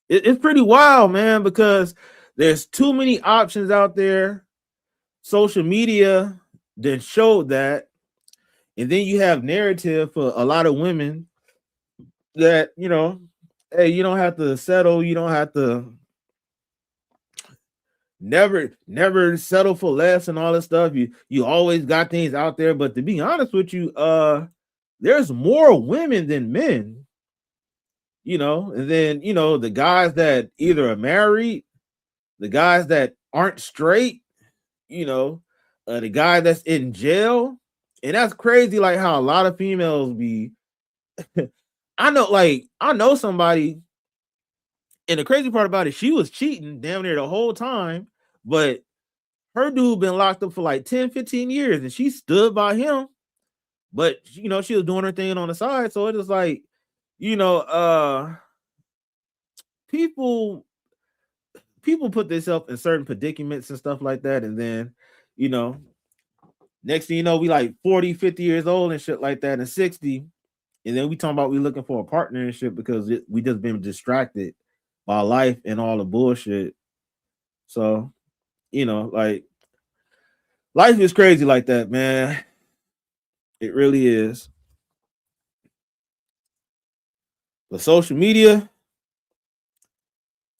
It's pretty wild, man, because there's too many options out there. Social media then showed that, and then you have narrative for a lot of women that, you know, hey, you don't have to settle, you don't have to never settle for less and all this stuff. You always got things out there. But to be honest with you, there's more women than men, you know, and then, you know, the guys that either are married, the guys that aren't straight, you know, the guy that's in jail. And that's crazy, like how a lot of females be. I know somebody, and the crazy part about it, she was cheating damn near the whole time, but her dude been locked up for like 10, 15 years, and she stood by him. But you know, she was doing her thing on the side. So it was like, you know, people put themselves in certain predicaments and stuff like that, and then, you know, next thing you know, we like 40, 50 years old and shit like that, and 60, and then we talking about we looking for a partnership because we just been distracted by life and all the bullshit. So, you know, like, life is crazy like that, man. It really is. But social media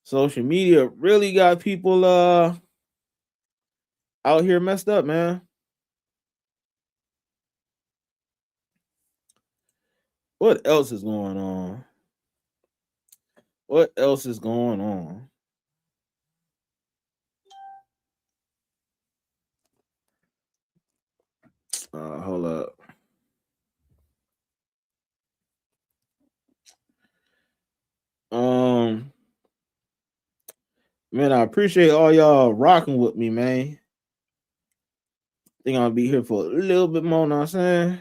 really got people out here messed up, man. What else is going on? What else is going on? Hold up. Man, I appreciate all y'all rocking with me, man. Think I'll be here for a little bit more, know what I'm saying?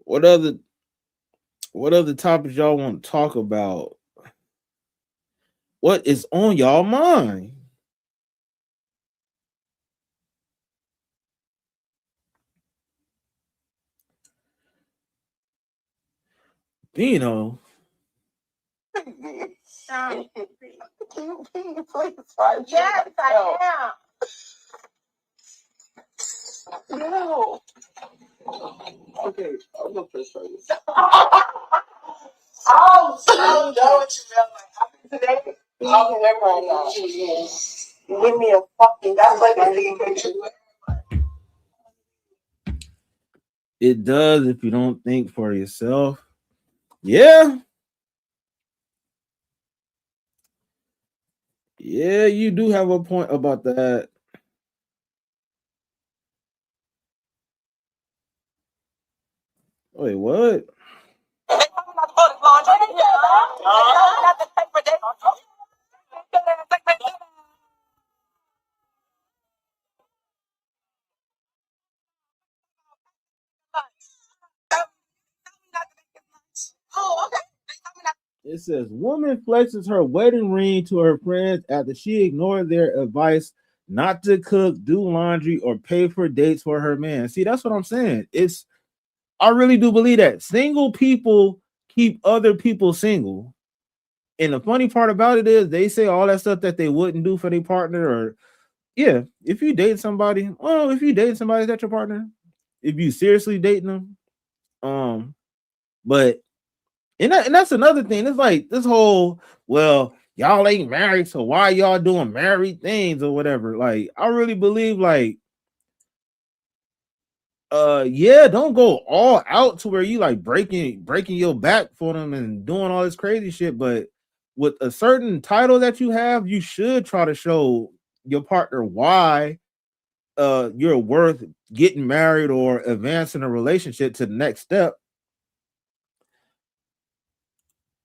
What other topics y'all want to talk about? What is on y'all mind? Dino. Yes, I am. No. Okay, I'll go first for you. Oh, so you know what you feel like today? Oh, never mind now. Give me a fucking, that's like a big picture. It does if you don't think for yourself. Yeah. Yeah, you do have a point about that. Wait, what? It says woman flexes her wedding ring to her friends after she ignored their advice not to cook, do laundry, or pay for dates for her man. See, that's what I'm saying. I really do believe that single people keep other people single. And the funny part about it is they say all that stuff that they wouldn't do for their partner. Or yeah, if you date somebody, is that your partner? If you seriously dating them, but and that's another thing. It's like this whole, well, y'all ain't married, so why y'all doing married things or whatever? Like, I really believe, like, yeah, don't go all out to where you like breaking your back for them and doing all this crazy shit. But with a certain title that you have, you should try to show your partner why you're worth getting married or advancing a relationship to the next step.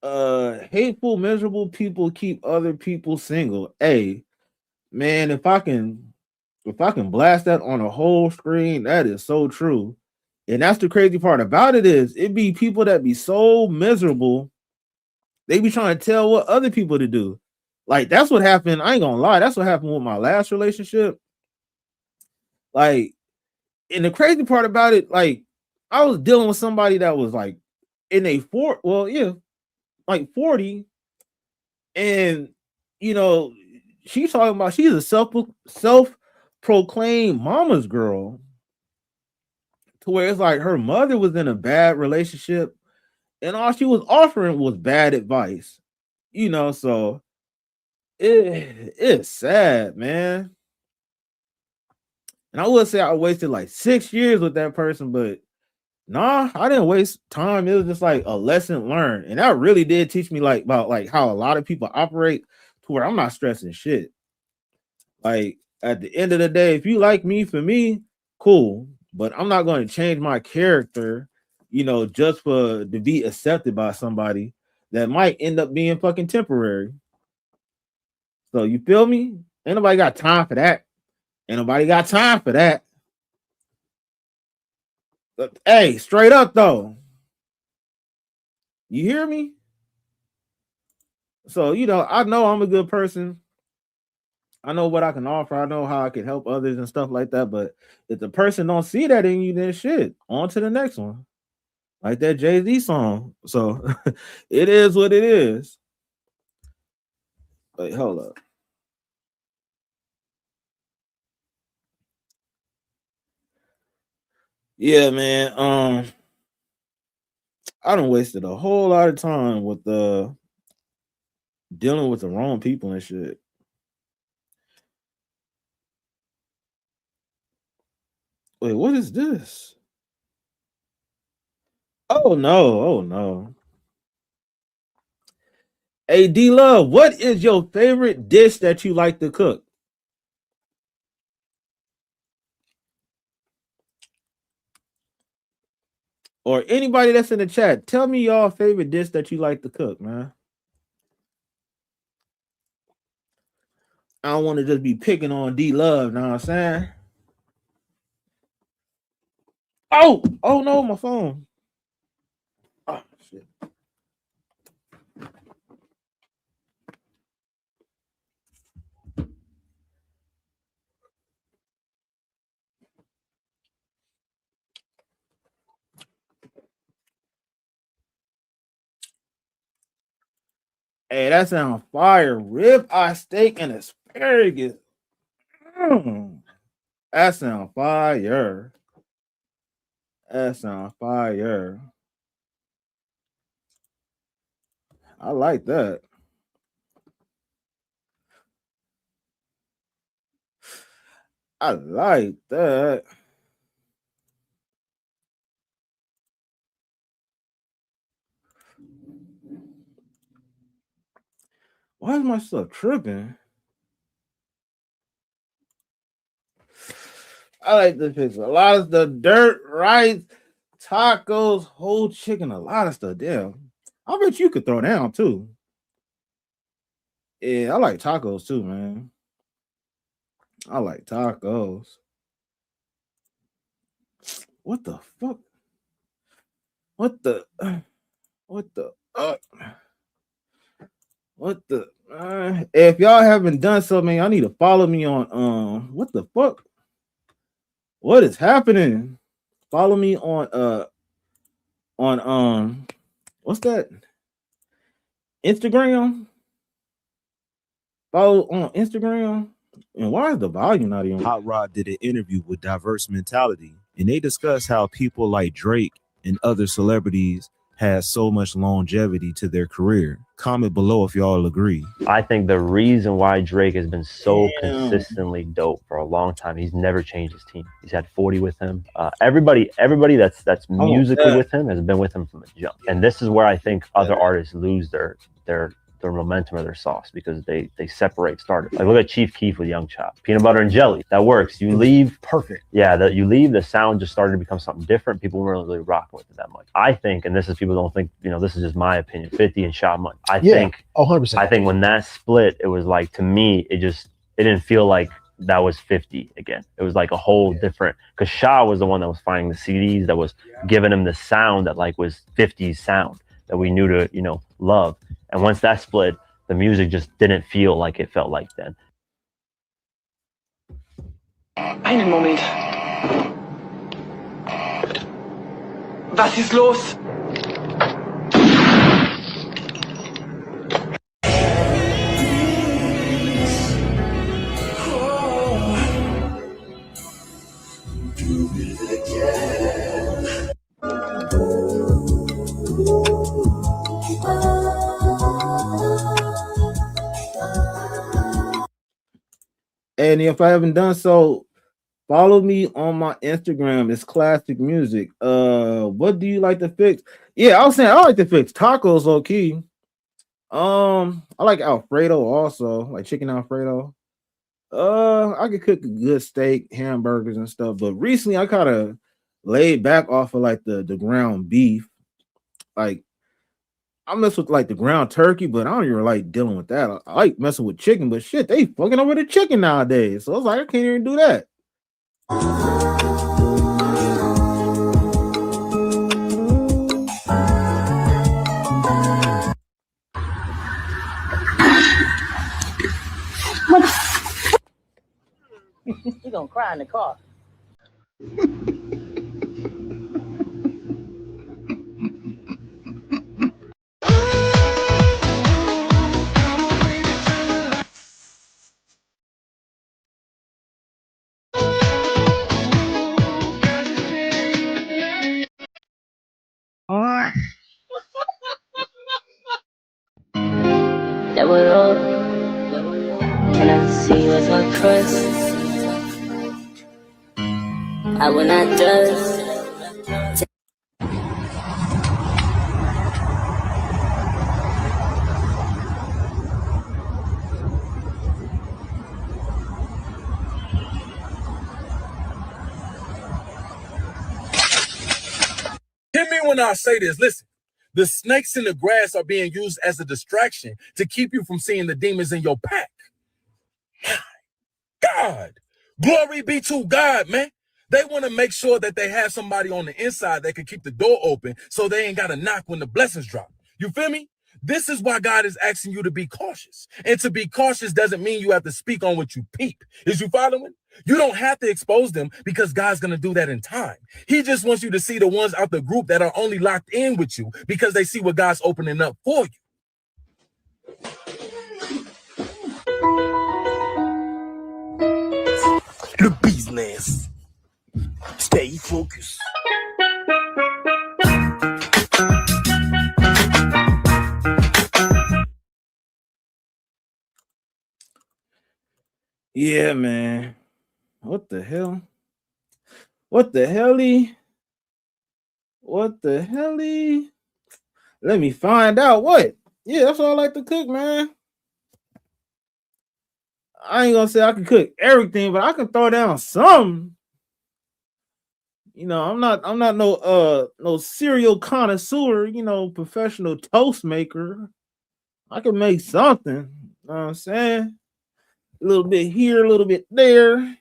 Hateful, miserable people keep other people single. Hey, man, if I can blast that on a whole screen, that is so true. And that's the crazy part about it is it be people that be so miserable, they be trying to tell what other people to do. Like, that's what happened. I ain't gonna lie, that's what happened with my last relationship. Like, and the crazy part about it, like, I was dealing with somebody that was like in a like 40, and you know, she's talking about she's a self-proclaimed mama's girl, to where it's like her mother was in a bad relationship and all she was offering was bad advice, so it's sad, man. And I would say I wasted like 6 years with that person, but nah, I didn't waste time. It was just like a lesson learned. And that really did teach me like about like how a lot of people operate, to where I'm not stressing shit. Like, at the end of the day, if you like me for me, cool. But I'm not going to change my character, just to be accepted by somebody that might end up being fucking temporary. So you feel me? Ain't nobody got time for that. Ain't nobody got time for that. But, hey, straight up though. You hear me? So, I know I'm a good person. I know what I can offer. I know how I can help others and stuff like that. But if the person don't see that in you, then shit, on to the next one. Like that Jay-Z song. So it is what it is. Wait, hold up. Yeah, man. I done wasted a whole lot of time with dealing with the wrong people and shit. Wait, what is this? Oh no, oh no. Hey, D Love, what is your favorite dish that you like to cook? Or anybody that's in the chat, tell me your favorite dish that you like to cook, man. I don't want to just be picking on D Love, know what I'm saying? Oh no, my phone. Oh shit. Hey, that sounds fire. Rib eye steak and asparagus. That sounds fire. That sounds fire. I like that. I like that. Why is my stuff tripping? I like this picture. A lot of the dirt, rice, tacos, whole chicken, a lot of stuff. Damn. I bet you could throw down too. Yeah, I like tacos too, man. I like tacos. What the fuck? What the? What the? What the? If y'all haven't done so, man, y'all need to follow me on what the fuck? What is happening? Follow me on what's that? Instagram. Follow on Instagram. And why is the volume not even? Hot Rod did an interview with Diverse Mentality, and they discussed how people like Drake and other celebrities has so much longevity to their career? Comment below if y'all agree. I think the reason why Drake has been so consistently dope for a long time, he's never changed his team. He's had 40 with him. Everybody that's musically with him has been with him from the jump. And this is where I think other artists lose their momentum or their sauce, because they separate starters. Like look at Chief Keef with Young Chop, Peanut Butter and Jelly. That works. You leave, perfect. Yeah, that you leave, the sound just started to become something different. People weren't really rocking with it that much. I think, and this is people don't think, you know, this is just my opinion. 50 and Sha Money. I think 100%. I think when that split, it was like, to me, it didn't feel like that was 50 again. It was like a whole different, because Sha was the one that was finding the CDs, that was giving him the sound that like was 50s sound that we knew to, you know, love. And once that split, the music just didn't feel like it felt like then. Einen Moment. Was ist los? And if I haven't done so, follow me on my Instagram. It's Klasic Music. What do you like to fix? Yeah, I was saying I like to fix tacos low key. I like Alfredo also, like chicken Alfredo. I could cook a good steak, hamburgers and stuff, but recently I kind of laid back off of like the ground beef. Like I mess with like the ground turkey, but I don't even like dealing with that. I like messing with chicken, but shit, they fucking over the chicken nowadays. So I was like, I can't even do that. You're gonna cry in the car. That was all. Can I see you as my trust? I will not judge. Hear me when I say this. Listen, the snakes in the grass are being used as a distraction to keep you from seeing the demons in your pack. God, glory be to God, man. They want to make sure that they have somebody on the inside that can keep the door open so they ain't got to knock when the blessings drop. You feel me? This is why God is asking you to be cautious. And to be cautious doesn't mean you have to speak on what you peep. Is you following? You don't have to expose them because God's going to do that in time. He just wants you to see the ones out the group that are only locked in with you because they see what God's opening up for you. The business. Stay focused. Yeah, man. What the hell? What the helly? What the helly? Let me find out what. Yeah, that's what I like to cook, man. I ain't gonna say I can cook everything, but I can throw down some. You know, I'm not no cereal connoisseur, you know, professional toast maker. I can make something. You know what I'm saying? A little bit here, a little bit there.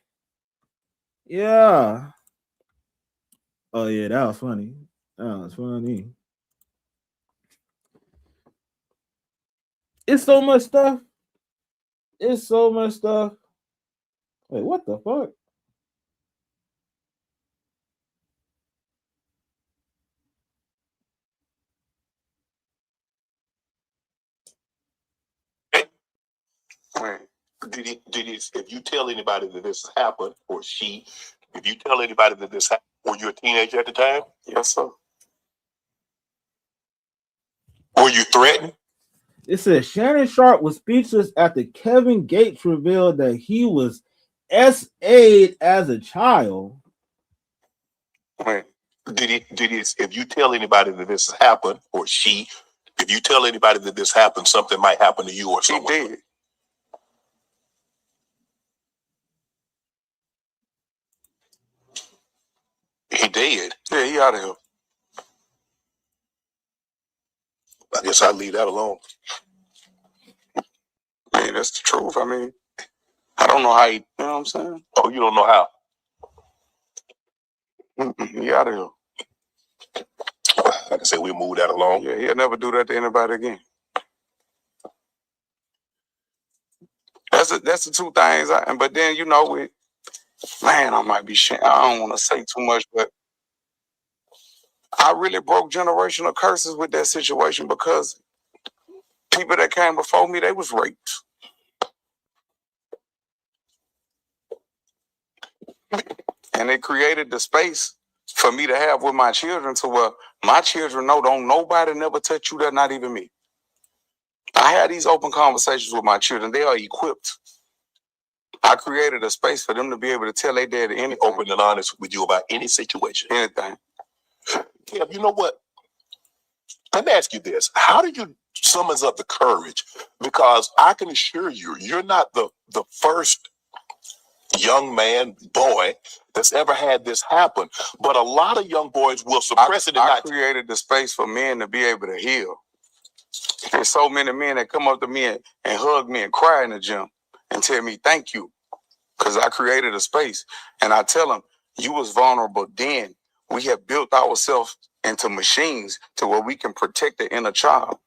Yeah. Oh yeah, that was funny. That was funny. It's so much stuff. It's so much stuff. Wait, what the fuck? If you tell anybody that this happened, or if you tell anybody that this happened, were you a teenager at the time? Yes, sir. Were you threatened? It says Shannon Sharp was speechless after Kevin Gates revealed that he was SA'd as a child. Wait, did he? If you tell anybody that this has happened, or if you tell anybody that this happened, something might happen to you or someone. He did. He did. Yeah, he out of here. I guess I'll leave that alone. Man, that's the truth. I mean, I don't know how you know what I'm saying? Oh, you don't know how? He out of here. Like I said, we move that along. Yeah, he'll never do that to anybody again. That's the two things. But then, you know, man, I might be I don't want to say too much, but I really broke generational curses with that situation because people that came before me, they was raped. And it created the space for me to have with my children to where my children know don't nobody never touch you, that not even me. I had these open conversations with my children. They are equipped. I created a space for them to be able to tell their dad anything. Open and honest with you about any situation. Anything. Yeah, you know what? Let me ask you this. How do you summon up the courage? Because I can assure you, you're not the first young man, boy, that's ever had this happen. But a lot of young boys will suppress it. I created the space for men to be able to heal. There's so many men that come up to me and hug me and cry in the gym and tell me thank you. Because I created a space. And I tell them, you was vulnerable then. We have built ourselves into machines to where we can protect the inner child.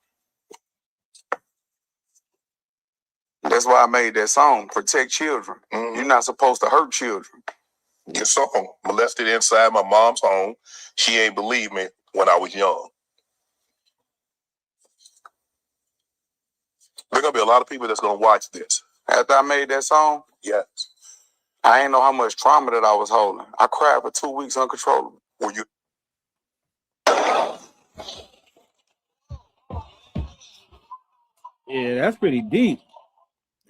That's why I made that song, Protect Children. Mm-hmm. You're not supposed to hurt children. Your song, molested inside my mom's home. She ain't believe me when I was young. There gonna be a lot of people that's gonna watch this. After I made that song, yes. I ain't know how much trauma that I was holding. I cried for 2 weeks uncontrollably. Were you? Yeah, that's pretty deep.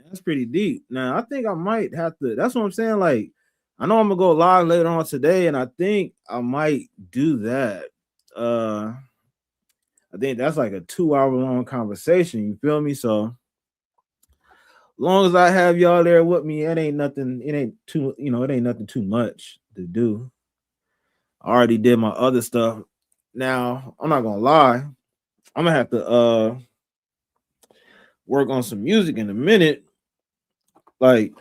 That's pretty deep. Now, I think I might have to. That's what I'm saying. Like, I know I'm gonna go live later on today, and I think I might do that. I think that's like a 2-hour long conversation. You feel me? So, as long as I have y'all there with me, it ain't nothing. It ain't too. It ain't nothing too much to do. I already did my other stuff. Now, I'm not gonna lie. I'm gonna have to work on some music in a minute. Like,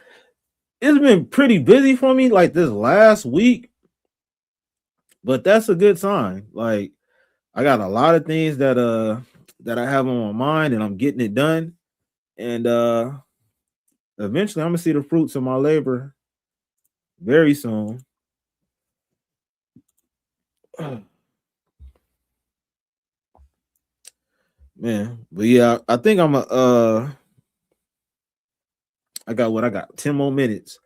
it's been pretty busy for me like this last week, but that's a good sign. Like, I got a lot of things that I have on my mind and I'm getting it done. And eventually I'm gonna see the fruits of my labor very soon. Man, but yeah, I think I'm I got 10 more minutes.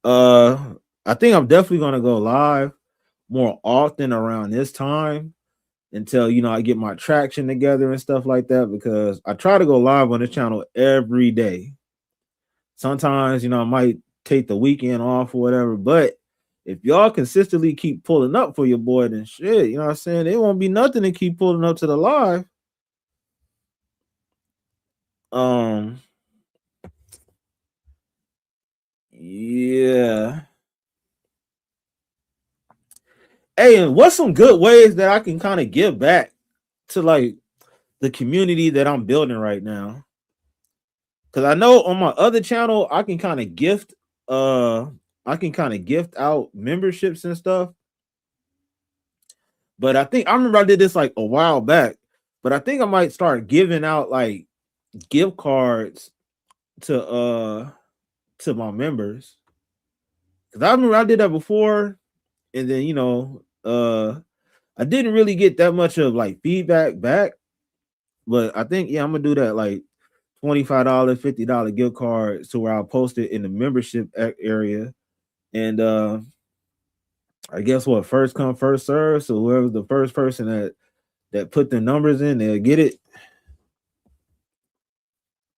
I think I'm definitely gonna go live more often around this time until I get my traction together and stuff like that, because I try to go live on this channel every day. Sometimes I might take the weekend off or whatever, but if y'all consistently keep pulling up for your boy, then shit, you know what I'm saying, it won't be nothing to keep pulling up to the live. Yeah. Hey, and what's some good ways that I can kind of give back to like the community that I'm building right now? Because I know on my other channel I can kind of gift out memberships and stuff. But I remember I did this like a while back, but I think I might start giving out like gift cards to my members. Because I remember I did that before, and then I didn't really get that much of like feedback back. But I think I'm gonna do that, like $25, $50 gift cards, to where I'll post it in the membership area. And I guess what, first come, first serve. So whoever's the first person that put the numbers in, they'll get it.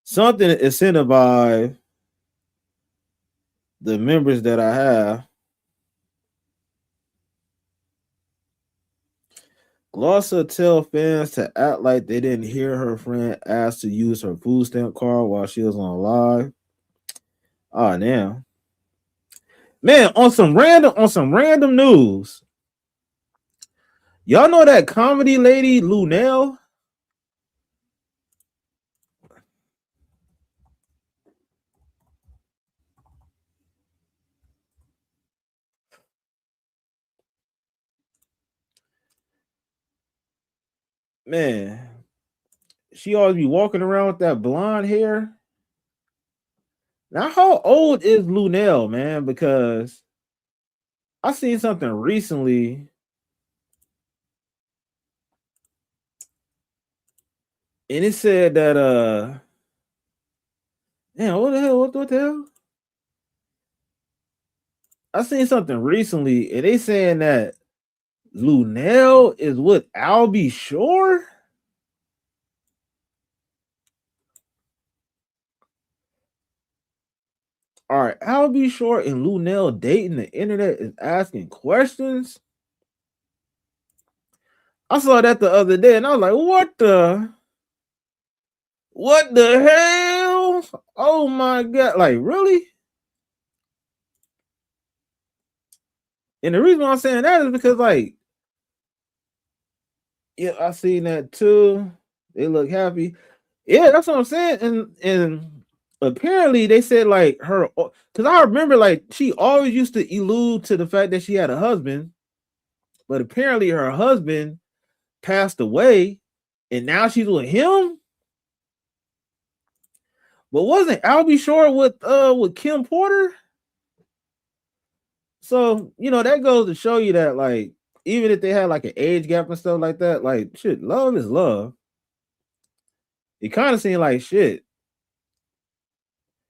something to incentivize the members that I have. Glossa tell fans to act like they didn't hear her friend ask to use her food stamp card while she was on live. Oh damn. Man, on some random news. Y'all know that comedy lady Lunel? Man, she always be walking around with that blonde hair. Now, how old is Lunel, man? Because I seen something recently. And it said that damn, what the hell? What the hell? I seen something recently, and they saying that Lunel is with Albie Shore. All right, Albie Shore and Lunel dating. The internet is asking questions. I saw that the other day, and I was like, what the hell? Oh my god! Like, really? And the reason why I'm saying that is because, like, yeah, I seen that too. They look happy. Yeah, that's what I'm saying. And apparently they said like her, because I remember like she always used to allude to the fact that she had a husband, but apparently her husband passed away, and now she's with him. But wasn't Albie Shore with Kim Porter? So that goes to show you that like even if they had like an age gap and stuff like that, like shit, love is love. It kind of seemed like shit.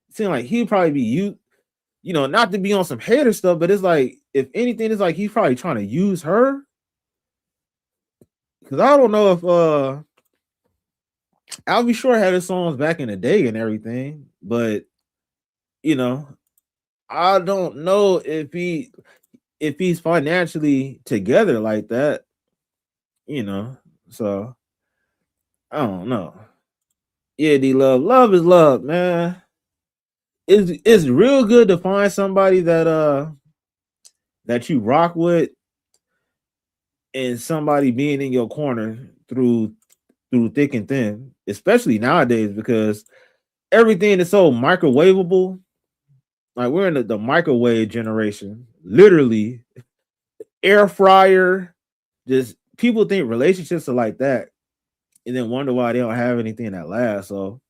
It seemed like he'd probably be not to be on some hater stuff, but it's like if anything, it's like he's probably trying to use her. Because I don't know if Albie Shore had his songs back in the day and everything, but I don't know if he's financially together like that, so I don't know. Yeah, love is love, man. It's real good to find somebody that you rock with and somebody being in your corner through thick and thin, especially nowadays because everything is so microwavable. Like we're in the microwave generation, literally air fryer. Just people think relationships are like that and then wonder why they don't have anything that lasts. So,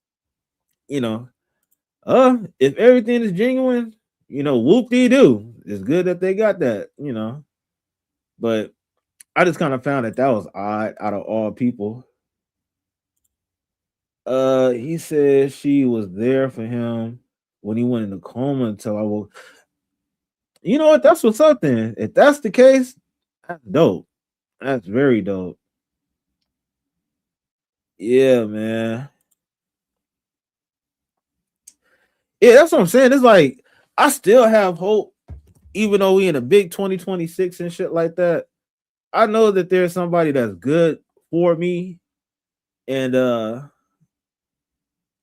if everything is genuine, whoop-de-doo. It's good that they got that, But I just kind of found that was odd out of all people. He said she was there for him when he went in the coma until I woke. You know what? That's what's up then. If that's the case, that's dope. That's very dope. Yeah, man. Yeah, that's what I'm saying. It's like I still have hope, even though we in a big 2026 and shit like that. I know that there's somebody that's good for me, and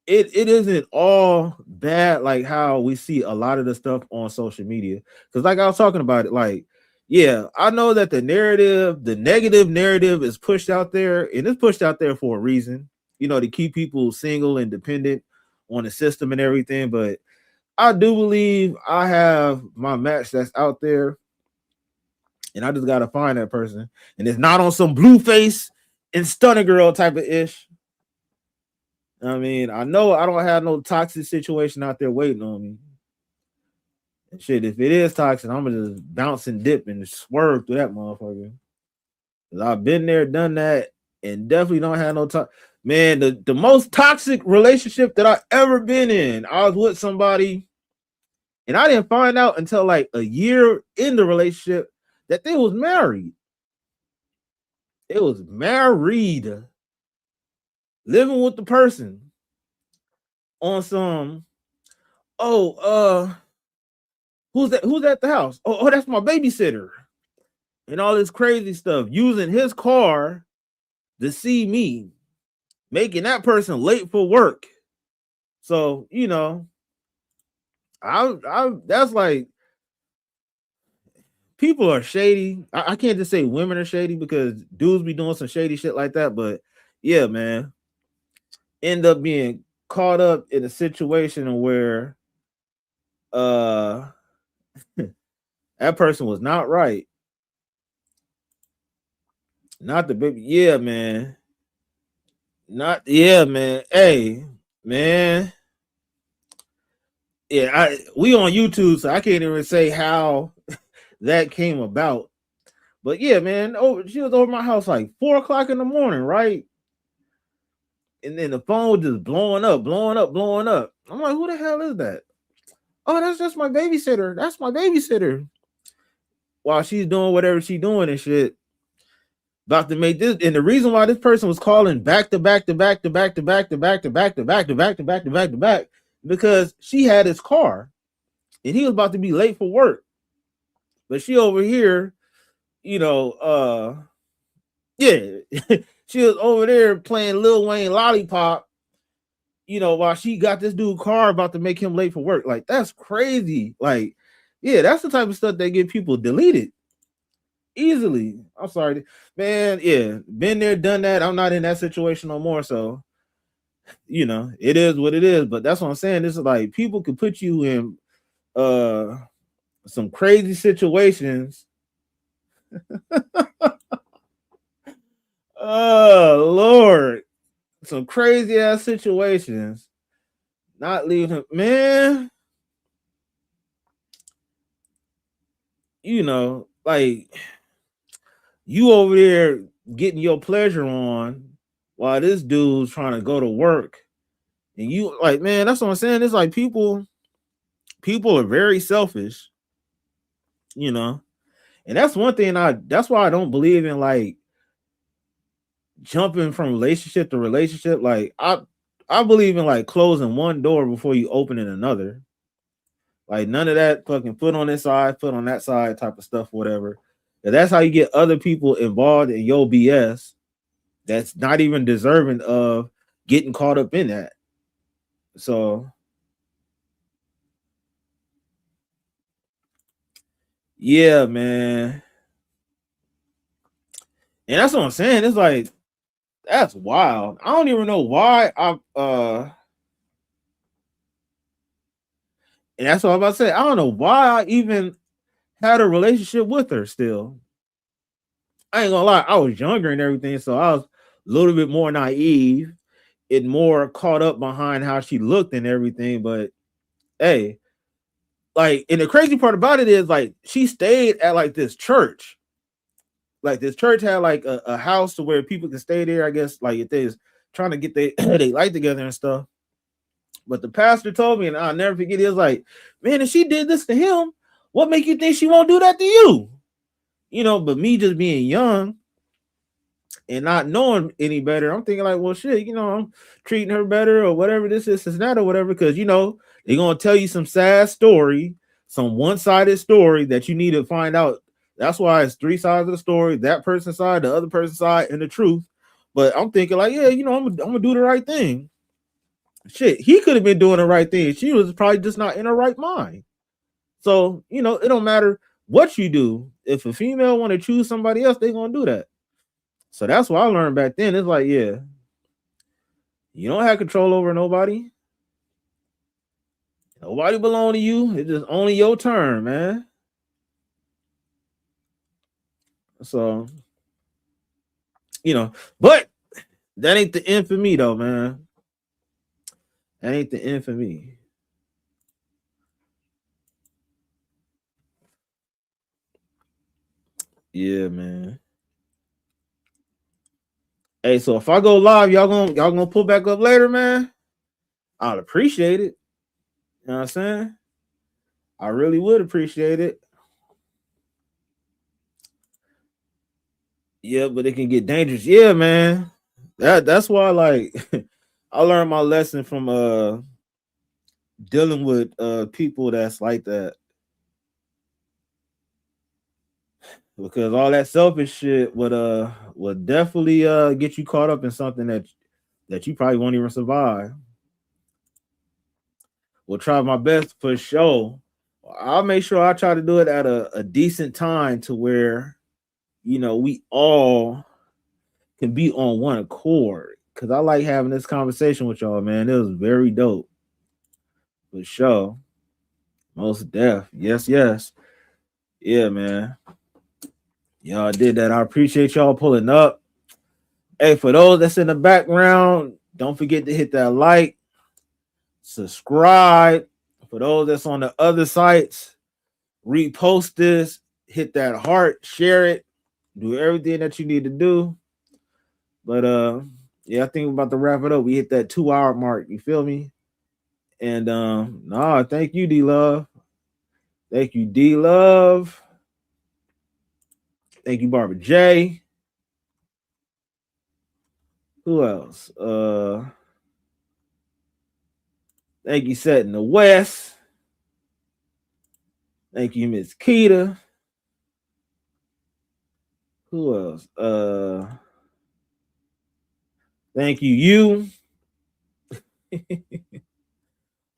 it isn't all bad like how we see a lot of the stuff on social media. Because like I was talking about it, like, yeah, I know that the negative narrative is pushed out there, and it's pushed out there for a reason, to keep people single and dependent on the system and everything. But I do believe I have my match that's out there, and I just gotta find that person. And it's not on some blue face and stunner girl type of ish. I mean, I know I don't have no toxic situation out there waiting on me. And shit, if it is toxic, I'm gonna just bounce and dip and swerve through that motherfucker. Cause I've been there, done that, and definitely don't have no man. The most toxic relationship that I ever been in, I was with somebody, and I didn't find out until like a year in the relationship that they was married. It was married, living with the person. on some, oh, who's that? Who's at the house? Oh, that's my babysitter, and all this crazy stuff, using his car to see me, making that person late for work. So, you know, I that's like, people are shady. I can't just say women are shady because dudes be doing some shady shit like that. But yeah, man, end up being caught up in a situation where that person was not right. Not the baby. Yeah, man. Not yeah, man. Hey, man. Yeah, we on YouTube, so I can't even say how that came about. But yeah, man, she was over my house like 4 o'clock in the morning, right? And then the phone was just blowing up, blowing up, blowing up. I'm like, who the hell is that? Oh, that's just my babysitter. That's my babysitter. While she's doing whatever she's doing and shit. About to make this, and the reason why this person was calling back to back to back to back to back to back to back to back to back to back to back to back, because she had his car and he was about to be late for work. But she over here, you know, yeah, she was over there playing Lil Wayne Lollipop, you know, while she got this dude car about to make him late for work. Like, that's crazy. Like, yeah, that's the type of stuff that get people deleted easily. I'm sorry, man. Yeah, been there, done that. I'm not in that situation no more. So, you know, it is what it is. But that's what I'm saying. This is like, people could put you in some crazy situations. Oh Lord, some crazy ass situations. Not leaving him, man. You know, like, you over there getting your pleasure on while this dude's trying to go to work. And you like, man, that's what I'm saying. It's like people are very selfish, you know. And that's one thing that's why I don't believe in like jumping from relationship to relationship. Like, I believe in like closing one door before you opening another. Like, none of that fucking foot on this side, foot on that side type of stuff, whatever. And that's how you get other people involved in your BS that's not even deserving of getting caught up in that. So yeah, man. And that's what I'm saying. It's like, that's wild. I don't even know why and that's what I'm about to say. I don't know why I even had a relationship with her still. I ain't gonna lie, I was younger and everything, so I was a little bit more naive and more caught up behind how she looked and everything. But hey, like, and the crazy part about it is, like, she stayed at like this church. Like, this church had like a house to where people can stay there, I guess, like if they's trying to get they life together and stuff. But the pastor told me, and I'll never forget, he was like, man, if she did this to him, what make you think she won't do that to you? You know, but me just being young and not knowing any better, I'm thinking like, well, shit, you know, I'm treating her better or whatever, this is that or whatever, because, you know, they're going to tell you some sad story, some one-sided story that you need to find out. That's why it's three sides of the story, that person's side, the other person's side, and the truth. But I'm thinking like, yeah, you know, I'm gonna do the right thing. Shit, he could have been doing the right thing. She was probably just not in her right mind. So, you know, it don't matter what you do. If a female want to choose somebody else, they're gonna do that. So that's what I learned back then. It's like, yeah, you don't have control over nobody. Nobody belong to you. It's just only your turn, man. So, you know, but that ain't the end for me though, man. That ain't the end for me. Yeah, man. Hey, so if I go live, y'all gonna pull back up later, man? I'd appreciate it. You know what I'm saying? I really would appreciate it. Yeah, but it can get dangerous. Yeah, man. That's why, like, I learned my lesson from dealing with people that's like that. Because all that selfish shit would definitely get you caught up in something that you probably won't even survive. Will try my best for sure. I'll make sure I try to do it at a decent time to where, we all can be on one accord. Cause I like having this conversation with y'all, man. It was very dope. For sure. Most deaf. Yes, yes. Yeah, man. Y'all did that. I appreciate y'all pulling up. Hey, for those that's in the background, don't forget to hit that like, subscribe. For those that's on the other sites, repost this, hit that heart, share it, do everything that you need to do. But yeah, I think we're about to wrap it up. We hit that 2-hour mark. You feel me? And thank you, D Love. Thank you, D Love. Thank you, Barbara J. Who else? Thank you, Set in the West. Thank you, Miss Keita. Who else? Thank you.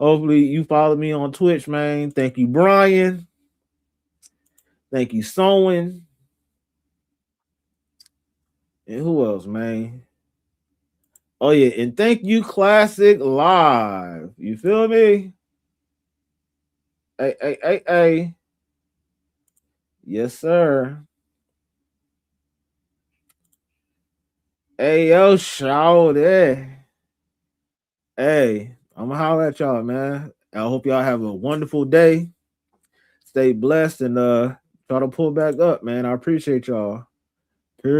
Hopefully you follow me on Twitch, man. Thank you, Brian. Thank you, Sowen. And who else, man? Oh yeah, and thank you, Klasic Live. You feel me? Hey. Yes, sir. Hey, yo, shout it. Hey, I'm gonna holler at y'all, man. I hope y'all have a wonderful day. Stay blessed and try to pull back up, man. I appreciate y'all. Peace.